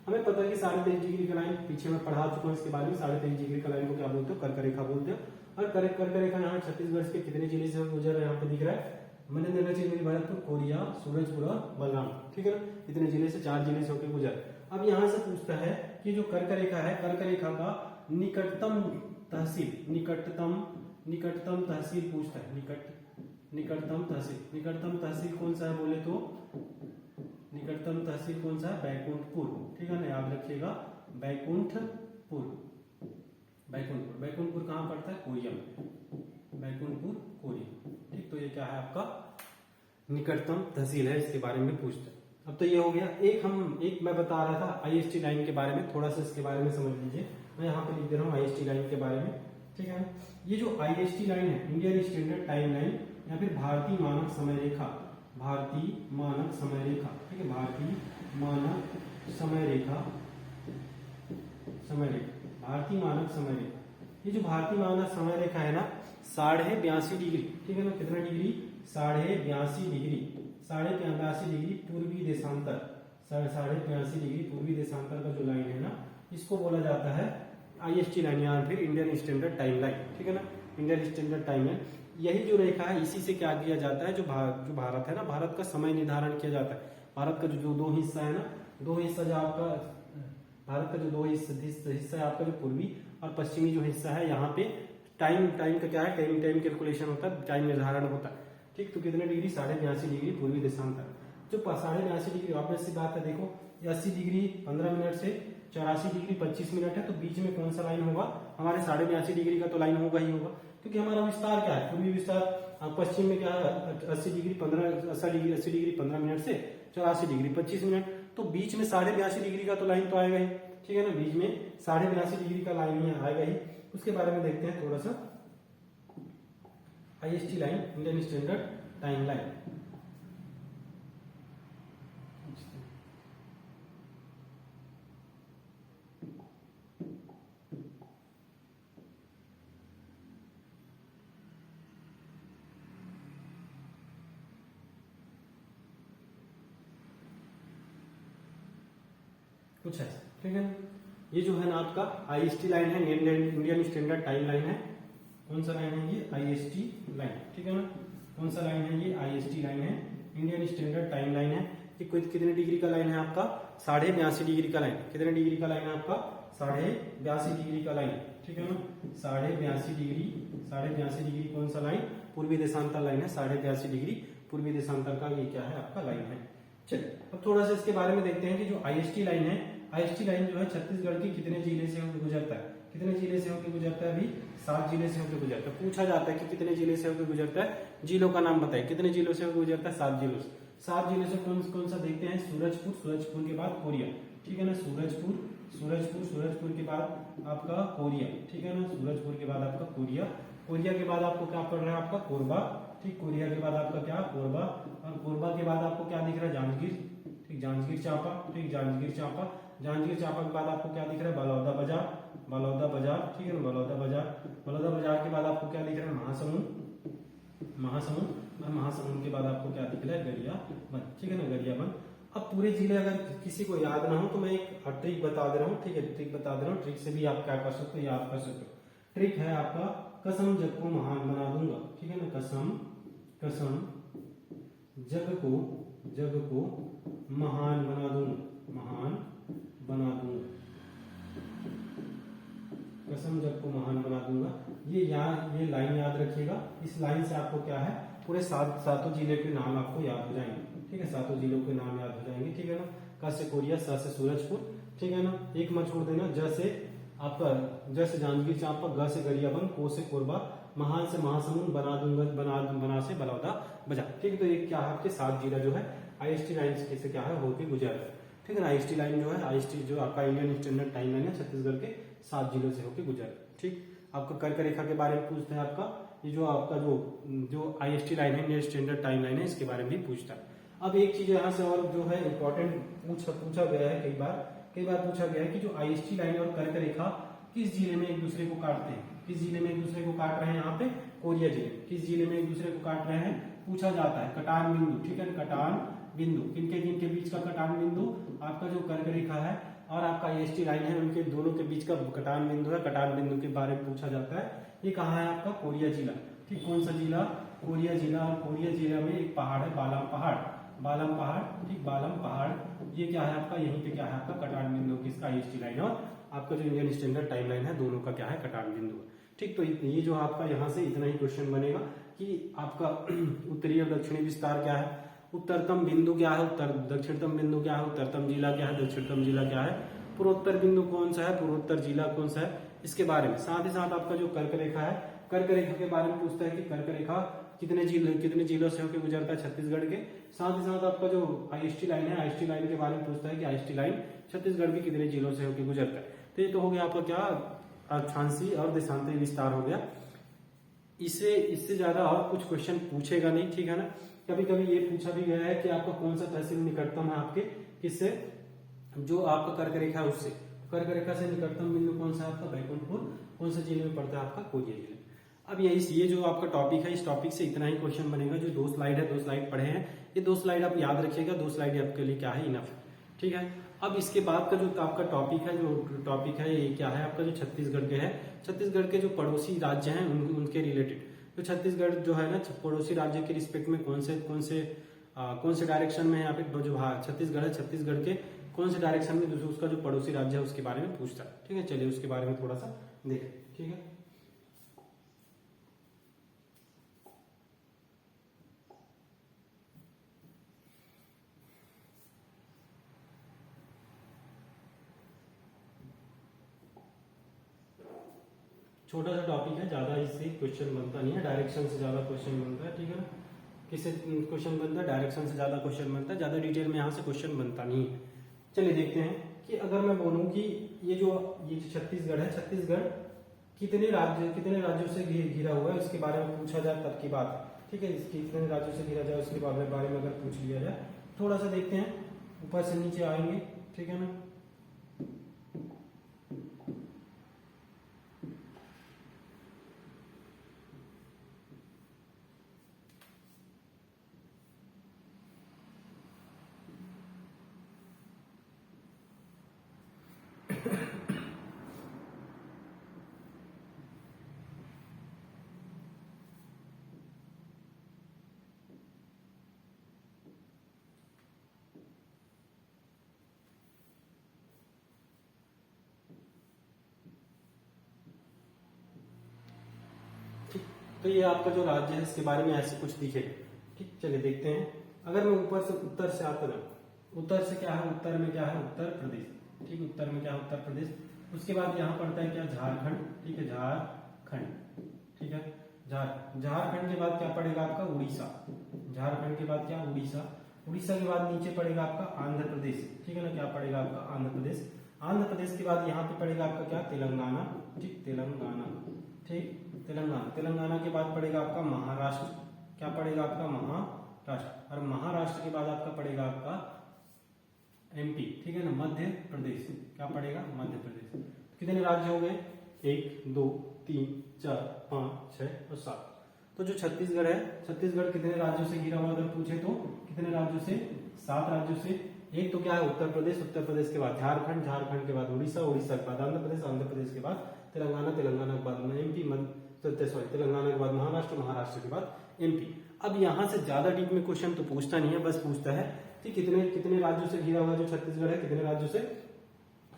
हमें पता है कि 23.5 डिग्री का लाइन पीछे में पढ़ा चुका हूँ इसके बारे में। 23.5 डिग्री का लाइन को क्या बोलते हो? कर्क रेखा बोलते हो। और कर्क रेखा यहाँ छत्तीसगढ़ के कितने जिले से गुजर रहा है? यहाँ पे दिख रहा है मनेन्द्रगढ़, चिरमिरी, भरतपुर, कोरिया, सूरजपुर और बलराम, ठीक है ना। इतने जिले से 4 जिले से होकर गुजर। अब यहाँ से पूछता है कि जो कर्क रेखा है, कर्क रेखा का निकटतम तहसील, निकटतम तहसील पूछता है। निकटतम तहसील कौन सा है बोले तो? निकटतम तहसील कौन सा है? बैकुंठपुर, ठीक है ना। याद रखिएगा बैकुंठपुर। बैकुंठपुर कहाँ पड़ता है? कोरिया में। बैकुंठपुर, कोरिया, ठीक। तो ये क्या है आपका? निकटतम तहसील है, इसके बारे में पूछते हैं। अब तो ये हो गया। एक मैं बता रहा था आईएसटी लाइन के बारे में, थोड़ा सा इसके बारे में समझ लीजिए। मैं यहाँ पे लिख दे रहा हूँ आईएसटी लाइन के बारे में, ठीक है। ये जो आईएसटी लाइन है, इंडियन स्टैंडर्ड टाइम लाइन या फिर भारतीय मानक समय रेखा, भारतीय मानक समय रेखा, ठीक है, भारतीय मानक समय रेखा, भारतीय मानक समय रेखा। ये जो भारतीय मानक समय रेखा है ना, 82.5 डिग्री, ठीक है ना, कितना डिग्री, 82.5 डिग्री, 82.5 डिग्री पूर्वी देशांतर, 82.5 डिग्री पूर्वी देशांतर का जो लाइन है ना, इसको बोला जाता है आईएसटी लाइन या फिर इंडियन स्टैंडर्ड टाइम लाइन, ठीक है ना, इंडियन स्टैंडर्ड टाइम लाइन। यही जो रेखा है, इसी से क्या किया जाता है, जो भारत है ना, भारत का समय निर्धारण किया जाता है। भारत का जो दो हिस्सा है ना, दो हिस्सा जो आपका भारत का जो दो हिस्सा है आपका, जो पूर्वी और पश्चिमी जो हिस्सा है, यहाँ पे टाइम का क्या है, टाइम कैलकुलेशन होता है, टाइम निर्धारण होता है, ठीक। तो कितने डिग्री, 82.5 डिग्री पूर्वी देशांतर। जो 82.5 डिग्री ऑब्वियस सी बात है, देखो 80 डिग्री 15 मिनट से 84 डिग्री 25 मिनट है, तो बीच में कौन सा लाइन होगा, हमारे 82.5 डिग्री का तो लाइन होगा ही होगा, क्योंकि हमारा विस्तार क्या है, पूर्वी विस्तार, पश्चिम में क्या है 80 डिग्री 15 मिनट से 84 डिग्री 25 मिनट, तो बीच में 82.5 डिग्री का तो लाइन तो आएगा ही, ठीक है ना, बीच में 82.5 डिग्री का लाइन ही आएगा ही। उसके बारे में देखते हैं थोड़ा सा, IST line, Indian standard time line. कुछ है, ठीक है। ये जो है ना आपका आईएसटी लाइन है, इंडियन स्टैंडर्ड टाइम लाइन है। कौन सा लाइन है ये, आईएसटी लाइन, ठीक है ना। कौन सा लाइन है ये, आईएसटी लाइन है, इंडियन स्टैंडर्ड टाइम लाइन है। ये कितने डिग्री का लाइन है आपका, 82.5 डिग्री का लाइन। कितने डिग्री का लाइन है आपका, 82.5 डिग्री का लाइन, ठीक है ना, 82.5 डिग्री कौन सा लाइन, पूर्वी देशांतर लाइन है, 82.5 डिग्री पूर्वी देशांतर का ये क्या है आपका लाइन है। चलिए अब थोड़ा सा इसके बारे में देखते हैं कि जो आईएसटी लाइन है, आईएसटी लाइन जो है छत्तीसगढ़ के कितने जिले से होकर गुजरता है, कितने जिले से होकर गुजरता है, अभी 7 जिले से होकर गुजरता है। पूछा जाता है कि कितने जिले से होकर गुजरता है, जिलों का नाम बताइए, कितने जिलों से होकर गुजरता है, 7 जिलों से। 7 जिलों से कौन सा देखते हैं, सूरजपुर के बाद कोरिया, ठीक है ना, सूरजपुर के बाद आपका कोरिया, ठीक है ना, सूरजपुर के बाद आपका कोरिया के बाद आपको क्या पड़ रहा है आपका कोरबा, ठीक, कोरिया के बाद आपका क्या कोरबा, और कोरबा के बाद आपको क्या दिख रहा है, जांजगीर, ठीक, जांजगीर चांपा, ठीक, जांजगीर चांपा के बाद आपको क्या दिख रहा है, बलौदा बाजार, ठीक है ना, बलौदा बाजार के बाद आपको क्या दिख रहा है, महासमुंद, और महासमुंद के बाद आपको क्या दिख रहा है, गरियाबंद, ठीक है ना, गरियाबंद। अब पूरे जिले अगर किसी को याद ना हो तो मैं एक ट्रिक बता दे रहा हूँ, ठीक है, ट्रिक बता दे रहा हूँ, ट्रिक से भी आप क्या कर सकते हो, याद कर सकते हो। ट्रिक है आपका, कसम जग को महान बना दूंगा, ठीक है ना, कसम जग को महान बना दूंगा, कसम जग को महान बना दूंगा। ये लाइन याद रखिएगा। इस लाइन से आपको क्या है, पूरे सातों जिले के नाम आपको याद हो जाएंगे, ठीक है, सातों जिलों के नाम याद हो जाएंगे, ठीक है ना। क से कोरिया, स से सूरजपुर, ठीक है ना, एक मत छोड़ देना, ज से जांजगीर चांपा, ग से गरियाबंद, को से कोरबा, महान से महासमुंद, बना से बलौदा बाजार, ठीक है। तो ये क्या है, आपके 7 जिला जो है आईएसटी लाइन से क्या है होकर गुजर रहा है, ठीक है ना। आईएसटी लाइन जो है, आईएसटी जो आपका इंडियन स्टैंडर्ड टाइम लाइन है, छत्तीसगढ़ के 7 जिलों से होकर गुजर, ठीक। आपका कर्क रेखा के बारे में पूछते हैं, आपका ये जो आपका जो आईएसटी लाइन है, इंडियन स्टैंडर्ड टाइम लाइन है, इसके बारे में भी पूछता है। अब एक चीज यहाँ से और जो है इम्पोर्टेंट पूछा गया है, कई बार पूछा गया है कि जो आईएसटी लाइन और कर्क रेखा किस जिले में एक दूसरे को काटते हैं, किस जिले में एक दूसरे को काट रहे हैं, यहाँ पे कोरिया जिले, किस जिले में एक दूसरे को काट रहे हैं, पूछा जाता है। कटान बिंदु, ठीक है, कटान बिंदु, किनके बीच का कटान बिंदु, आपका जो कर्क रेखा है और आपका आईएसटी लाइन है, उनके दोनों के बीच का कटान बिंदु है, कटान बिंदु के बारे में पूछा जाता है। ये कहाँ है आपका, कोरिया जिला, ठीक, कौन सा जिला, कोरिया जिला। और कोरिया जिला में एक पहाड़ है, बालम पहाड़, ठीक, बालम पहाड़, ये क्या है आपका, यहीं पे क्या है आपका कटान बिंदु, किसका, आईएसटी लाइन और आपका जो इंडियन स्टैंडर्ड टाइम लाइन है, दोनों का क्या है कटान बिंदु, ठीक। तो ये जो आपका यहाँ से इतना ही क्वेश्चन बनेगा कि आपका उत्तरी और दक्षिणी विस्तार क्या है, उत्तरतम बिंदु क्या है, दक्षिणतम बिंदु क्या है, उत्तरतम जिला क्या है, दक्षिणतम जिला क्या है, पूर्वोत्तर बिंदु कौन सा है, पूर्वोत्तर जिला कौन सा है, इसके बारे में। साथ ही साथ आपका जो कर्क रेखा है, कर्क रेखा के बारे में पूछता है कि कर्क रेखा कितने जिलों से होकर गुजरता है छत्तीसगढ़ के। साथ ही साथ आपका जो आईएसटी लाइन है, आईएसटी लाइन के बारे में पूछता है कि आईएसटी लाइन छत्तीसगढ़ के कितने जिलों से होकर गुजरता है। तो ये तो हो गया आपका क्या, अक्षांशीय और देशांतरी विस्तार हो गया। इससे ज्यादा और कुछ क्वेश्चन पूछेगा नहीं, ठीक है ना। कभी कभी ये पूछा भी गया है कि आपका कौन सा तहसील निकटतम है आपके किससे, जो आपका कर्क रेखा है उससे। कर्क रेखा से निकटतम बिंदु कौन सा है आपका, बैकुंठपुर। कौन से जिले में पड़ता है आपका, कोरिया जिले। अब ये जो आपका टॉपिक है, इस टॉपिक से इतना ही क्वेश्चन बनेगा। जो 2 स्लाइड है, 2 स्लाइड पढ़े हैं, ये 2 स्लाइड आप याद रखिएगा। 2 स्लाइड आपके लिए क्या है, इनफ है, ठीक है। अब इसके बाद का जो आपका टॉपिक है ये क्या है आपका, जो छत्तीसगढ़ के है, छत्तीसगढ़ के जो पड़ोसी राज्य हैं उनके रिलेटेड। तो छत्तीसगढ़ जो है ना, पड़ोसी राज्य के रिस्पेक्ट में कौन से डायरेक्शन में यहाँ पे जो छत्तीसगढ़ है, छत्तीसगढ़ के कौन से डायरेक्शन में उसका जो पड़ोसी राज्य है उसके बारे में पूछता है, ठीक है। चलिए उसके बारे में थोड़ा सा देखें, ठीक है। छोटा सा टॉपिक है, ज्यादा इससे क्वेश्चन बनता नहीं है, डायरेक्शन से ज्यादा क्वेश्चन बनता है, ठीक है ना। किससे क्वेश्चन बनता है, डायरेक्शन से ज्यादा क्वेश्चन बनता है, ज्यादा डिटेल में यहाँ से क्वेश्चन बनता नहीं है। चलिए देखते हैं कि अगर मैं बोलूं कि ये जो छत्तीसगढ़ है, छत्तीसगढ़ कितने राज्यों से घिरा हुआ है, इसके बारे में पूछा जाए तब की बात है, ठीक है। इसके कितने राज्यों से घिरा जाए उसके बारे में अगर पूछ लिया जाए, थोड़ा सा देखते हैं, ऊपर से नीचे आएंगे, ठीक है ना। तो ये आपका जो राज्य है इसके बारे में ऐसे कुछ दिखेगा, ठीक। चलिए देखते हैं। अगर मैं ऊपर से उत्तर से आता हूँ, उत्तर से क्या है, उत्तर में क्या है, उत्तर प्रदेश, ठीक। उत्तर में क्या है, उत्तर प्रदेश। उसके बाद यहाँ पड़ता है क्या, झारखंड, ठीक है, झारखंड, ठीक है। झारखंड के बाद क्या पड़ेगा आपका, उड़ीसा। झारखंड के बाद क्या, उड़ीसा। उड़ीसा के बाद नीचे पड़ेगा आपका आंध्र प्रदेश, ठीक है ना। क्या पड़ेगा आपका, आंध्र प्रदेश। आंध्र प्रदेश के बाद यहाँ पे पड़ेगा आपका क्या, तेलंगाना, ठीक, तेलंगाना, ठीक, तेलंगाना। तेलंगाना के बाद पड़ेगा आपका महाराष्ट्र, क्या पड़ेगा आपका, महाराष्ट्र। और महाराष्ट्र के बाद आपका पड़ेगा आपका एमपी, ठीक है ना, मध्य प्रदेश। क्या पड़ेगा, मध्य प्रदेश। कितने राज्य हो गए, 1 2 3 4 5 6 और 7। तो जो छत्तीसगढ़ है, छत्तीसगढ़ कितने राज्यों से घिरा हुआ अगर पूछे तो कितने राज्यों से, 7 राज्यों से। एक तो क्या है, उत्तर प्रदेश, उत्तर प्रदेश के बाद झारखंड, झारखंड के बाद उड़ीसा, उड़ीसा के बाद आंध्र प्रदेश, आंध्र प्रदेश के बाद तेलंगाना, तेलंगाना के बाद एमपी, तेलंगाना के बाद महाराष्ट्र, महाराष्ट्र के बाद एमपी। अब यहाँ से ज्यादा डीप में क्वेश्चन तो पूछता नहीं है, बस पूछता है कि कितने राज्यों से घिरा हुआ जो छत्तीसगढ़ है, कितने राज्यों से,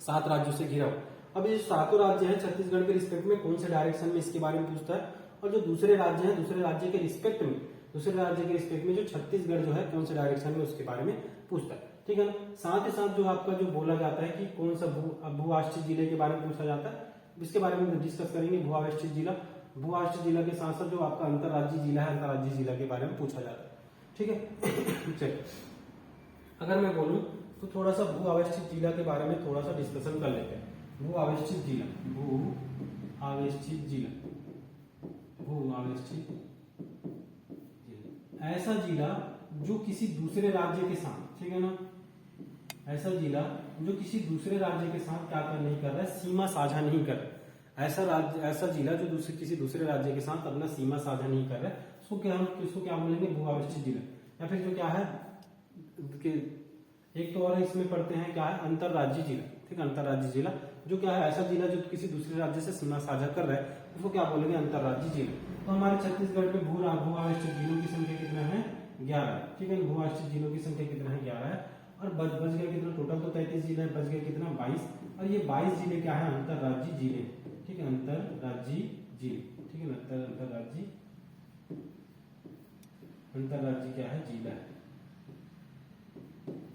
7 राज्यों से घिरा हुआ। अब ये 7 राज्य हैं छत्तीसगढ़ के रिस्पेक्ट में कौन से डायरेक्शन में, इसके बारे में पूछता है। और जो दूसरे राज्य हैं, दूसरे राज्य के रिस्पेक्ट में जो छत्तीसगढ़ जो है कौन से डायरेक्शन में, उसके बारे में पूछता है, ठीक है ना। साथ ही साथ जो आपका जो बोला जाता है कि कौन सा भू-आश्रित जिले के बारे में पूछा जाता है, इसके बारे में डिस्कस करेंगे। भू-आश्रित जिला, भू-आश्रित जिला के साथ साथ जो आपका अंतर्राज्यीय जिला है, अंतर्राज्यीय जिला के बारे में पूछा जाता है, ठीक है। चलिए अगर मैं बोलूं तो थोड़ा सा भू-आवेष्टित जिला के बारे में थोड़ा सा डिस्कशन कर लेते हैं। भू-आवेष्टित जिला, भू-आवेष्टित जिला, भू-आवेष्टित जिला, ऐसा जिला जो किसी दूसरे राज्य के साथ, ठीक है ना, ऐसा जिला जो किसी दूसरे राज्य के साथ क्या कर नहीं कर रहा है, सीमा साझा नहीं कर रहा है। ऐसा जिला जो किसी दूसरे राज्य के साथ अपना सीमा साझा नहीं कर रहा है, उसको क्या बोलेंगे, भू-आवेष्टित जिला। या फिर जो क्या है कि एक तो और इसमें पढ़ते हैं क्या है, अंतर्राज्यीय जिला, ठीक है, अंतर्राज्यीय जिला जो क्या है, ऐसा जिला जो किसी दूसरे राज्य से सीमा साझा कर रहा है, उसको क्या बोलेंगे, अंतर्राज्यीय जिला। तो हमारे छत्तीसगढ़ में भू-आवेष्टित जिलों की संख्या कितना है, 11, ठीक है। भू-आवेष्टित जिलों की संख्या कितना है, 11 है। और बच गया कितना, टोटल तो 33 जिले हैं, बच गया कितना, 22। और ये 22 जिले क्या है, अंतर्राज्यीय जिले, ठीक है, अंतर्राज्यीय जिले, ठीक है, अंतर्राज्यीय क्या है, जिला है।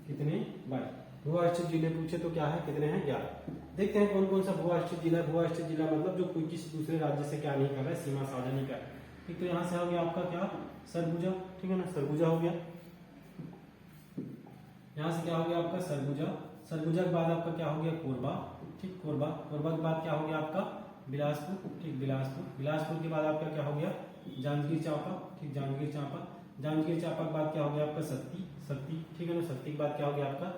कितने, 22। भू-आश्रित जिले पूछे तो क्या है, कितने हैं, 11। देखते हैं कौन कौन सा भू-आश्रित जिला है। भू-आश्रित जिला मतलब जो कोई किसी दूसरे राज्य से क्या नहीं कर रहा है, सीमा साझा नहीं कर रहा है। एक तो यहाँ से हो गया आपका क्या, सरगुजा, ठीक है ना, सरगुजा हो गया। यहाँ से क्या हो गया आपका सरगुजा, सरगुजा के बाद आपका क्या हो गया कोरबा, ठीक, कोरबा, कोरबा के बाद क्या हो गया आपका बिलासपुर, ठीक, बिलासपुर, बिलासपुर के बाद आपका क्या हो गया जांजगीर चांपा, ठीक, जांजगीर चांपा, जांजगीर चांपा के बाद क्या हो गया आपका शक्ति, शक्ति, ठीक है ना, शक्ति के बाद क्या हो गया आपका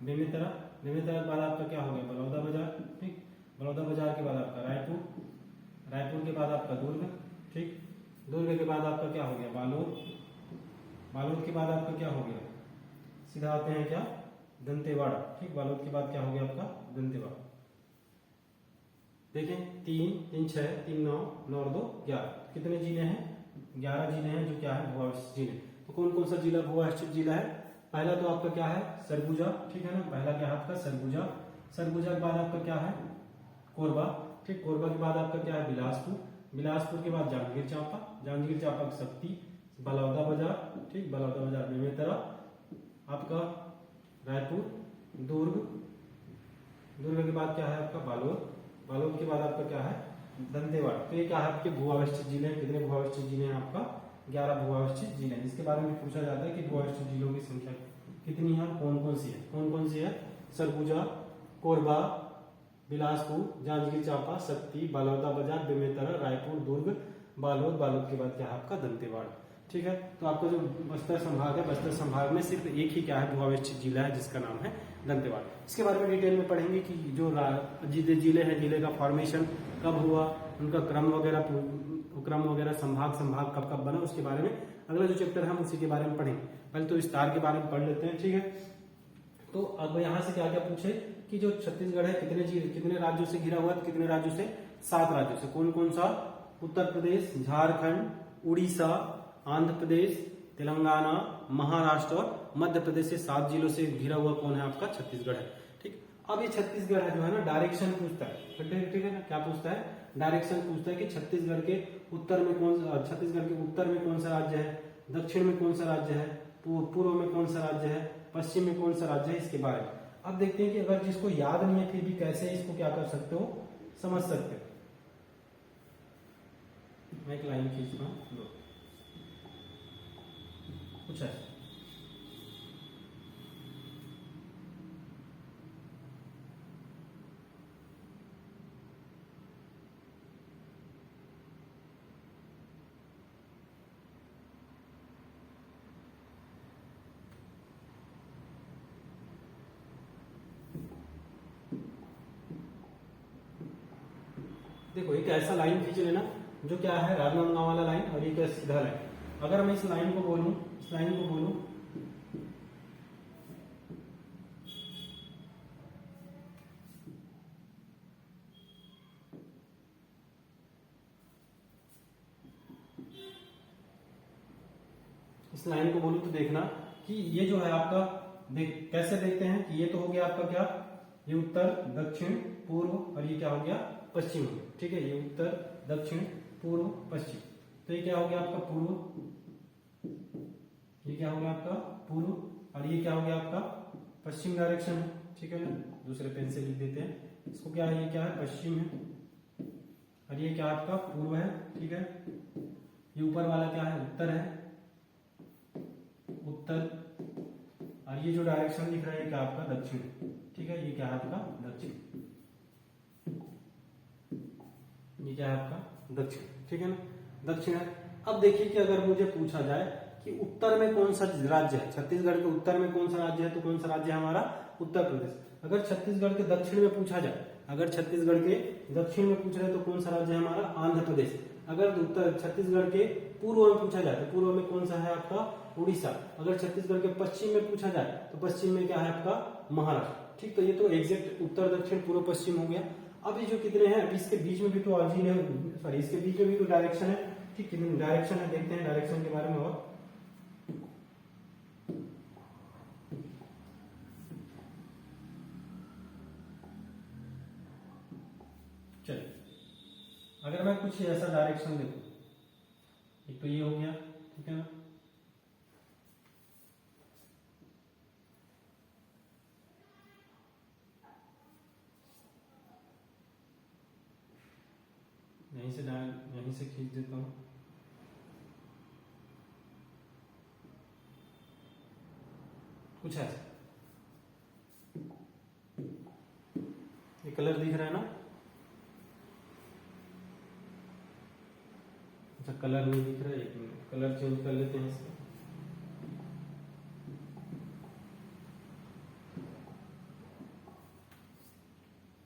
बेमेतरा, बेमेतरा के बाद आपका क्या हो गया बलौदा बाजार, ठीक, बलौदा बाजार के बाद आपका रायपुर, रायपुर के बाद आपका दुर्ग, ठीक, दुर्ग के बाद आपका क्या हो गया बालोद, बालोद के बाद आपका क्या हो गया सीधा आते हैं क्या दंतेवाड़ा, ठीक, बालोद के बाद क्या हो गया आपका दंतेवाड़ा। देखें 3 3 6 3 9 9 और 2 11, कितने जिले हैं 11 जिले हैं जो क्या है भूअवस्थित जिले। तो कौन कौन सा जिला भूअवस्थित जिला है, पहला तो आपका क्या है सरगुजा, ठीक है ना, पहला क्या है आपका सरगुजा, सरगुजा के बाद आपका क्या है कोरबा, ठीक, कोरबा के बाद आपका क्या है बिलासपुर, बिलासपुर के बाद जांजगीर चांपा, जांजगीर चांपा की शक्ति, बलौदा बाजार, ठीक, बलौदा बाजार बेमेतरा, आपका रायपुर, दुर्ग, दुर्ग के बाद क्या है आपका बालोद, बालोद के बाद आपका क्या है दंतेवाड़ा। तो ये क्या है आपके भूअवस्थित जिले, कितने भूअवस्थित जिले हैं आपका 11 भूअवस्थित जिले हैं। इसके बारे में पूछा जाता है कि भूअवस्थित जिलों की संख्या कितनी है, कौन कौन सी है, कौन कौन सी है सरगुजा, कोरबा, बिलासपुर, जांजगीर चांपा, शक्ति, बलौदा बाजार, बेमेतरा, रायपुर, दुर्ग, बालोद, बालोद के बाद क्या है आपका दंतेवाड़ा, ठीक है। तो आपका जो बस्तर संभाग है, बस्तर संभाग में सिर्फ एक ही क्या है भूअवस्थित जिला है जिसका नाम है दंतेवाड़ा। इसके बारे में डिटेल में पढ़ेंगे कि जो जिले हैं, जिले का फॉर्मेशन कब हुआ, उनका क्रम वगैरह संभाग संभाग कब कब बना, उसके बारे में अगला जो चैप्टर है हम उसी के बारे में पढ़ेंगे। पहले तो विस्तार के बारे में पढ़ लेते हैं, ठीक है। तो अब यहाँ से क्या क्या पूछे कि जो छत्तीसगढ़ है कितने राज्यों से घिरा हुआ है, कितने राज्यों से 7 राज्यों से, कौन कौन सा उत्तर प्रदेश, झारखंड, उड़ीसा, आंध्र प्रदेश, तेलंगाना, महाराष्ट्र और मध्य प्रदेश से 7 जिलों से घिरा हुआ कौन है आपका छत्तीसगढ़ है, ठीक। अब ये छत्तीसगढ़ है जो है ना डायरेक्शन पूछता है, ठीक है ना, क्या पूछता है डायरेक्शन पूछता है कि छत्तीसगढ़ के उत्तर में कौन सा राज्य है, दक्षिण में कौन सा राज्य है, पूर्व में कौन सा राज्य है, पश्चिम में कौन सा राज्य है, इसके बारे में। अब देखते हैं कि अगर जिसको याद नहीं है फिर भी कैसे इसको क्या कर सकते हो समझ सकते हो। मैं एक लाइन खींच रहा हूं, कुछ है देखो एक ऐसा लाइन खींच लेना जो क्या है राजनांदगांव वाला लाइन और ये क्या सीधा लाइन। अगर मैं इस लाइन को बोलूं, इस लाइन को बोलूं इस लाइन को बोलूं तो देखना कि ये जो है आपका कैसे देखते हैं कि ये तो हो गया आपका क्या, ये उत्तर दक्षिण पूर्व और ये क्या हो गया पश्चिम हो गया, ठीक है। ये उत्तर दक्षिण पूर्व पश्चिम, तो ये क्या हो गया आपका पूर्व, ये क्या हो गया आपका पूर्व और ये क्या हो गया आपका पश्चिम डायरेक्शन है, ठीक है ना। दूसरे पेन से लिख देते हैं इसको, क्या है ये क्या है पश्चिम है और ये क्या आपका पूर्व है, ठीक है। ये ऊपर वाला क्या है उत्तर है, उत्तर, और ये जो डायरेक्शन दिख रहा है क्या आपका दक्षिण, ठीक है। ये क्या है आपका दक्षिण, ये क्या है आपका दक्षिण, ठीक है ना, दक्षिण है। अब देखिए कि अगर मुझे पूछा जाए कि उत्तर में कौन सा राज्य है, छत्तीसगढ़ के उत्तर में कौन सा राज्य है, तो कौन सा राज्य है हमारा उत्तर प्रदेश। अगर छत्तीसगढ़ के दक्षिण में पूछा जाए, अगर छत्तीसगढ़ के दक्षिण में पूछ रहे तो कौन सा राज्य है हमारा आंध्र प्रदेश। अगर उत्तर छत्तीसगढ़ के पूर्व में पूछा जाए तो पूर्व में कौन सा है आपका उड़ीसा। अगर छत्तीसगढ़ के पश्चिम में पूछा जाए तो पश्चिम में क्या है आपका महाराष्ट्र, ठीक। तो ये तो एग्जैक्ट उत्तर दक्षिण पूर्व पश्चिम हो गया। अब ये जो कितने हैं, अब इसके बीच में भी तो सॉरी इसके बीच में भी तो डायरेक्शन है, ठीक, कितने डायरेक्शन है देखते हैं डायरेक्शन के बारे में। और चलिए अगर मैं कुछ ऐसा डायरेक्शन देखूं, एक तो ये हो गया, ठीक है ना, यहीं से खींच देता हूं, कुछ ऐसा। ये कलर दिख रहा है ना? अच्छा कलर नहीं दिख रहा है, एक मिनट कलर चेंज कर लेते हैं इसका।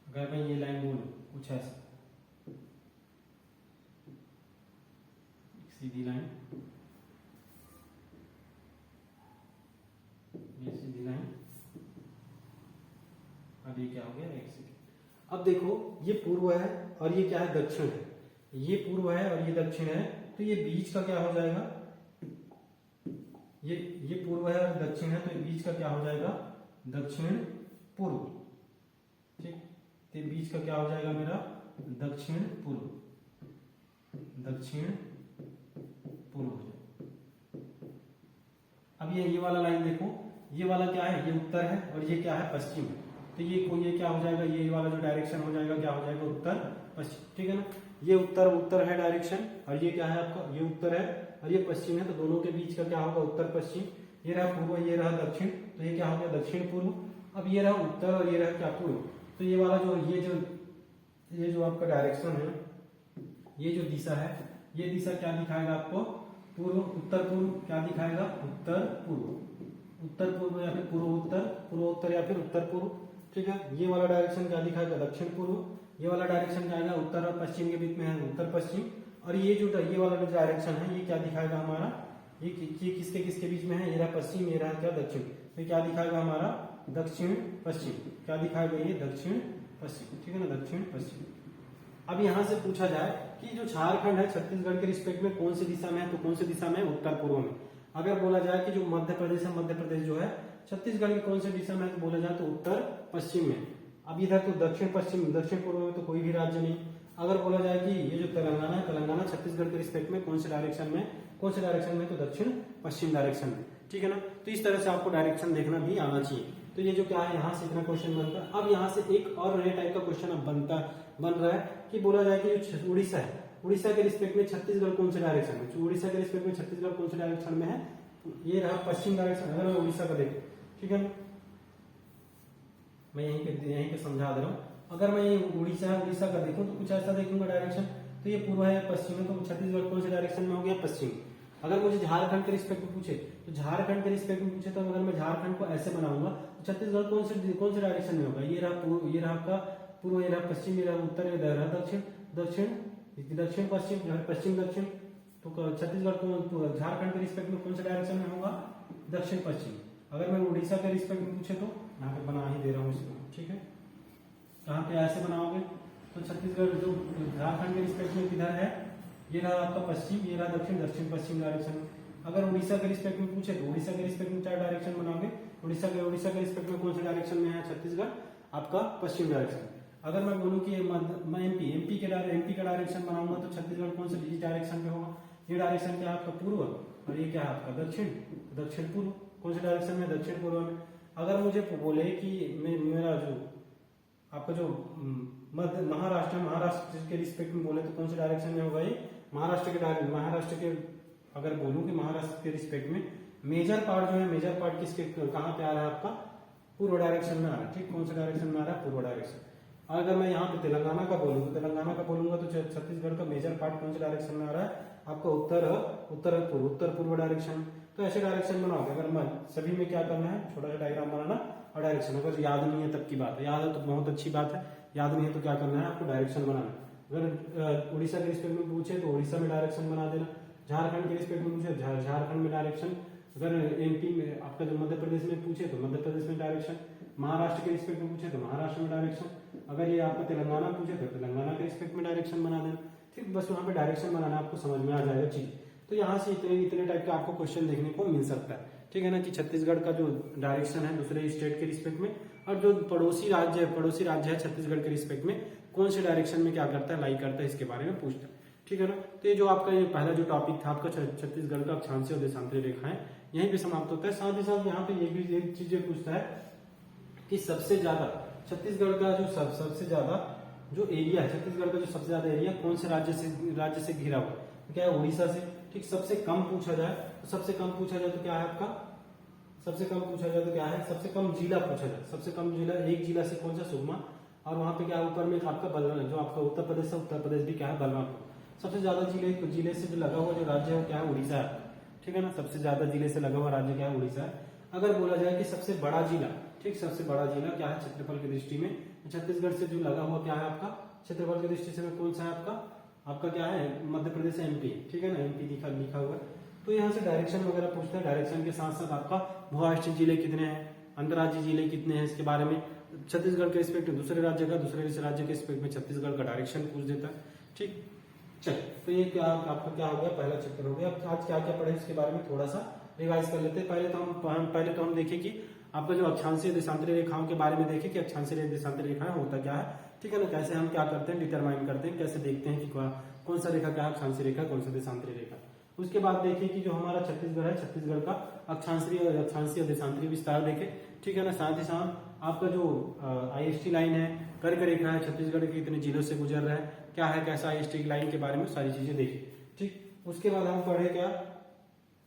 अगर मैं ये लाइन बोलूं कुछ ऐसा, सीधी लाइन, ये सीधी लाइन, अब ये क्या हो गया, एक सेकेंड। अब देखो ये पूर्व है और ये क्या है, दक्षिण है। ये पूर्व है और ये दक्षिण है, तो ये बीच का क्या हो जाएगा, ये पूर्व है और दक्षिण है, तो बीच का क्या हो जाएगा, दक्षिण पूर्व। ठीक, तो बीच का क्या हो जाएगा मेरा, दक्षिण पूर्व, दक्षिण पूर्व हो जाएगा। अब ये वाला लाइन देखो, ये वाला क्या है, ये उत्तर है और ये क्या है, पश्चिम। तो ये क्या हो जाएगा, ये वाला जो डायरेक्शन हो जाएगा क्या हो जाएगा, उत्तर पश्चिम। ठीक है ना, ये उत्तर है डायरेक्शन, और ये क्या है आपका, ये उत्तर है और ये पश्चिम है, तो दोनों के बीच का क्या होगा, उत्तर पश्चिम। ये रहा पूर्व, ये रहा दक्षिण, तो ये क्या हो गया, दक्षिण पूर्व। अब ये रहा उत्तर और ये रहा क्या, पूर्व। तो ये वाला ये जो आपका डायरेक्शन है, ये जो दिशा है, ये दिशा क्या दिखाएगा आपको, पूर्व उत्तर पूर्व, क्या दिखाएगा, उत्तर पूर्व, उत्तर पूर्व या फिर पूर्व उत्तर या फिर उत्तर पूर्व। ठीक है, ये वाला डायरेक्शन क्या दिखाएगा, दक्षिण पूर्व। ये वाला डायरेक्शन क्या आएगा, उत्तर और पश्चिम के बीच में है, उत्तर पश्चिम। और ये वाला जो डायरेक्शन है, ये क्या दिखाएगा हमारा, ये किसके बीच में है, ये रहा पश्चिम, ये रहा क्या, दक्षिण। तो क्या दिखाएगा हमारा, दक्षिण पश्चिम। क्या दिखाएगा, ये दक्षिण पश्चिम। ठीक है ना, दक्षिण पश्चिम। अब यहां से पूछा जाए कि जो झारखंड है छत्तीसगढ़ के रिस्पेक्ट में कौन सी दिशा में है, तो कौन सी दिशा में, उत्तर पूर्व में। अगर बोला जाए कि जो मध्य प्रदेश है, मध्य प्रदेश जो है छत्तीसगढ़ की कौन सी दिशा में है, तो बोला जाए तो उत्तर पश्चिम में। अब इधर तो दक्षिण पश्चिम, दक्षिण पूर्व में तो कोई भी राज्य नहीं। अगर बोला जाए कि ये जो तेलंगाना है, तेलंगाना छत्तीसगढ़ के रिस्पेक्ट में कौन से डायरेक्शन में, तो दक्षिण पश्चिम डायरेक्शन में। ठीक है ना, तो इस तरह से आपको डायरेक्शन देखना भी आना चाहिए। तो ये जो क्या है, यहाँ से इतना क्वेश्चन बनता है। अब यहाँ से एक और नए टाइप का क्वेश्चन अब बन रहा है कि बोला जाए कि जो उड़ीसा है, उड़ीसा के रिस्पेक्ट में छत्तीसगढ़ कौन से डायरेक्शन में, उड़ीसा के रिस्पेक्ट में छत्तीसगढ़ कौन से डायरेक्शन में है, ये रहा पश्चिम डायरेक्शन। अगर मैं उड़ीसा का देखूं, ठीक है, मैं यहीं पे समझा दे रहा हूँ। अगर मैं उड़ीसा का देखूं तो कुछ ऐसा देखूंगा डायरेक्शन, तो ये पूर्व है, पश्चिम है, तो छत्तीसगढ़ कौन से डायरेक्शन में हो गया, पश्चिम। अगर मुझे झारखंड के रिस्पेक्ट में पूछे, तो झारखंड के रिस्पेक्ट में पूछे तो अगर मैं झारखंड को ऐसे बनाऊंगा तो छत्तीसगढ़ कौन से डायरेक्शन में होगा, ये रहा पूर्व, ये रहा आपका पूर्व, ये रहा पश्चिम, ये रहा उत्तर, ये रहा दक्षिण, दक्षिण पश्चिम, पश्चिम दक्षिण। तो छत्तीसगढ़ को झारखंड के रिस्पेक्ट में कौन से डायरेक्शन में होगा, दक्षिण पश्चिम। अगर मैं उड़ीसा के रिस्पेक्ट में पूछे तो यहाँ पे बना ही दे रहा हूँ इसको। ठीक है, कहाँ पे ऐसे बनाओगे, तो छत्तीसगढ़ जो झारखंड के रिस्पेक्ट में किधर है, ये रहा आपका पश्चिम, ये रहा दक्षिण, दक्षिण पश्चिम डायरेक्शन में। अगर उड़ीसा के रिस्पेक्ट में पूछे तो उड़ीसा के रिस्पेक्ट में 4 डायरेक्शन बनाओगे। उड़ीसा के रिस्पेक्ट में कौन से डायरेक्शन में है छत्तीसगढ़, आपका पश्चिम डायरेक्शन। अगर मैं बोलूँ कि मैं एमपी का डायरेक्शन बनाऊंगा तो छत्तीसगढ़ कौन से डायरेक्शन पे होगा, ये डायरेक्शन क्या है आपका पूर्व, और ये क्या है आपका दक्षिण पूर्व। कौन से डायरेक्शन में, दक्षिण पूर्व में। अगर मुझे बोले कि मेरा जो आपका जो महाराष्ट्र के रिस्पेक्ट में बोले तो कौन से डायरेक्शन में होगा, ये महाराष्ट्र के अगर बोलूं कि महाराष्ट्र के रिस्पेक्ट में मेजर पार्ट किसके कहाँ पे आ रहा है आपका, पूर्व डायरेक्शन में आ रहा है। ठीक, कौन से डायरेक्शन में आ रहा है, पूर्व डायरेक्शन। अगर मैं यहाँ पे तेलंगाना का बोलूंगा तो छत्तीसगढ़ का मेजर पार्ट कौन से डायरेक्शन में आ रहा है, आपका उत्तर पूर्व डायरेक्शन। तो ऐसे डायरेक्शन बनाओगे। अगर मैं सभी में क्या करना है, छोटा सा डायग्राम बनाना और डायरेक्शन। अगर याद नहीं है तब की बात है, याद है तो बहुत अच्छी बात है, याद नहीं है तो क्या करना है, आपको डायरेक्शन बनाना। अगर उड़ीसा के रिस्पेक्ट में पूछे तो उड़ीसा में डायरेक्शन बना देना, झारखंड के रिस्पेक्ट में पूछे झारखंड में डायरेक्शन, अगर एमपी में आपका जो मध्य प्रदेश में पूछे तो मध्य प्रदेश में डायरेक्शन, महाराष्ट्र के रिस्पेक्ट में पूछे तो महाराष्ट्र में डायरेक्शन, अगर ये आपको तेलंगाना पूछे तो तेलंगाना के रिस्पेक्ट में डायरेक्शन बना देना। ठीक, बस वहां पे डायरेक्शन बनाना आपको समझ में आ जाएगा चीज। तो यहाँ से इतने टाइप का आपको क्वेश्चन देखने को मिल सकता है। ठीक है ना, कि छत्तीसगढ़ का जो डायरेक्शन है दूसरे स्टेट के रिस्पेक्ट में, और जो पड़ोसी राज्य है छत्तीसगढ़ के रिस्पेक्ट में कौन से डायरेक्शन में क्या करता है, लाई करता है, इसके बारे में पूछता है। ठीक है ना, तो ये जो आपका ये पहला जो टॉपिक था आपका छत्तीसगढ़ का अक्षांशीय और देशांतरीय रेखाएं, यहीं पे समाप्त होता है। साथ ही साथ यहाँ पे ये भी एक चीज पूछता है कि सबसे ज्यादा छत्तीसगढ़ का जो सबसे ज्यादा जो एरिया है, छत्तीसगढ़ का जो सबसे ज्यादा एरिया कौन से राज्य से घिरा हुआ है, क्या है, उड़ीसा से। ठीक, सबसे कम पूछा जाए तो क्या है आपका सबसे कम पूछा जाए तो क्या है, सबसे कम जिला पूछा जाए, सबसे कम जिला, एक जिला से कौन सा, सुकमा, और वहां पे क्या है ऊपर में आपका बलराम, जो आपका उत्तर प्रदेश है, उत्तर प्रदेश भी क्या है बलरामपुर। सबसे ज्यादा जिले से जो लगा हुआ जो राज्य है वो क्या है, उड़ीसा है, ठीक है ना, सबसे ज्यादा जिले से लगा हुआ राज्य क्या है, उड़ीसा है। अगर बोला जाए कि सबसे बड़ा जिला, ठीक, सबसे बड़ा जिला क्या है क्षेत्रफल की दृष्टि में, छत्तीसगढ़ से जो लगा हुआ क्या है आपका क्षेत्रफल की दृष्टि से कौन सा है आपका क्या है, मध्य प्रदेश एमपी, ठीक है ना, एमपी लिखा हुआ है। तो यहाँ से डायरेक्शन वगैरह पूछता है, डायरेक्शन के साथ साथ आपका भू-राष्ट्रीय जिले कितने हैं, अंतर्राज्यीय जिले कितने हैं, इसके बारे में छत्तीसगढ़ के रिस्पेक्ट में दूसरे राज्य का, दूसरे राज्य के रिस्पेक्ट में छत्तीसगढ़ का डायरेक्शन पूछ देता है, ठीक। चलिए, तो ये क्या आपका क्या हो गया, पहला चैप्टर हो गया। अब आज क्या क्या पढ़े इसके बारे में थोड़ा सा रिवाइज कर लेते हैं। पहले तो हम देखें कि आपका जो अक्षांशीय देशांतरी रेखाओं के बारे में देखें कि अक्षांशीय देशांतरी रेखाएं होता क्या है, ठीक है ना, कैसे हम क्या करते हैं, डिटरमाइन करते हैं, कैसे देखते हैं कि कौन सा रेखा क्या है, अक्षांशीय रेखा, कौन सा देशांतरी रेखा। उसके बाद देखिए कि जो हमारा छत्तीसगढ़ है, छत्तीसगढ़ का अक्षांशीय देशांतरी विस्तार देखे, ठीक है ना, साथ ही साथ आपका जो IST लाइन है, कर्क रेखा है, छत्तीसगढ़ के कितने जिलों से गुजर रहा है, क्या है, कैसा IST लाइन के बारे में सारी चीजें देखी, ठीक। उसके बाद हम पढ़े क्या,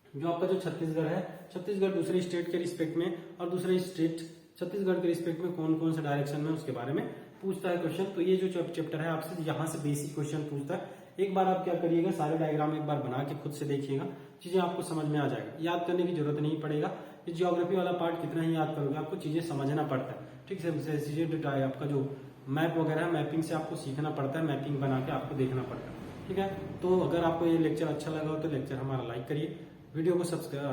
जो आपका जो छत्तीसगढ़ है, छत्तीसगढ़ दूसरे स्टेट के रिस्पेक्ट में और दूसरे स्टेट छत्तीसगढ़ के रिस्पेक्ट में कौन कौन सा डायरेक्शन में, उसके बारे में पूछता है क्वेश्चन। तो ये जो चैप्टर है आपसे यहाँ से बेसिक क्वेश्चन पूछता है। एक बार आप क्या करिएगा, सारे डायग्राम एक बार बना के खुद से देखिएगा, चीजें आपको समझ में आ जाएगा, याद करने की जरूरत नहीं पड़ेगा। ये ज्योग्राफी वाला पार्ट कितना ही याद करोगे, आपको चीजें समझना पड़ता है, ठीक है। चीजें आपका जो मैप वगैरह मैपिंग से आपको सीखना पड़ता है, मैपिंग बना के आपको देखना पड़ता है, ठीक है। तो अगर आपको ये लेक्चर अच्छा लगा हो तो लेक्चर हमारा लाइक करिए, वीडियो को सब्सक्राइब,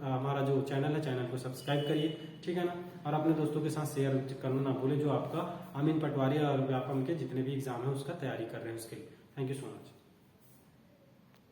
हमारा जो चैनल है चैनल को सब्सक्राइब करिए, ठीक है ना, और अपने दोस्तों के साथ शेयर करना ना भूले, जो आपका अमीन पटवारी और व्यापम के जितने भी एग्जाम है उसका तैयारी कर रहे हैं उसके लिए। Thank you so much.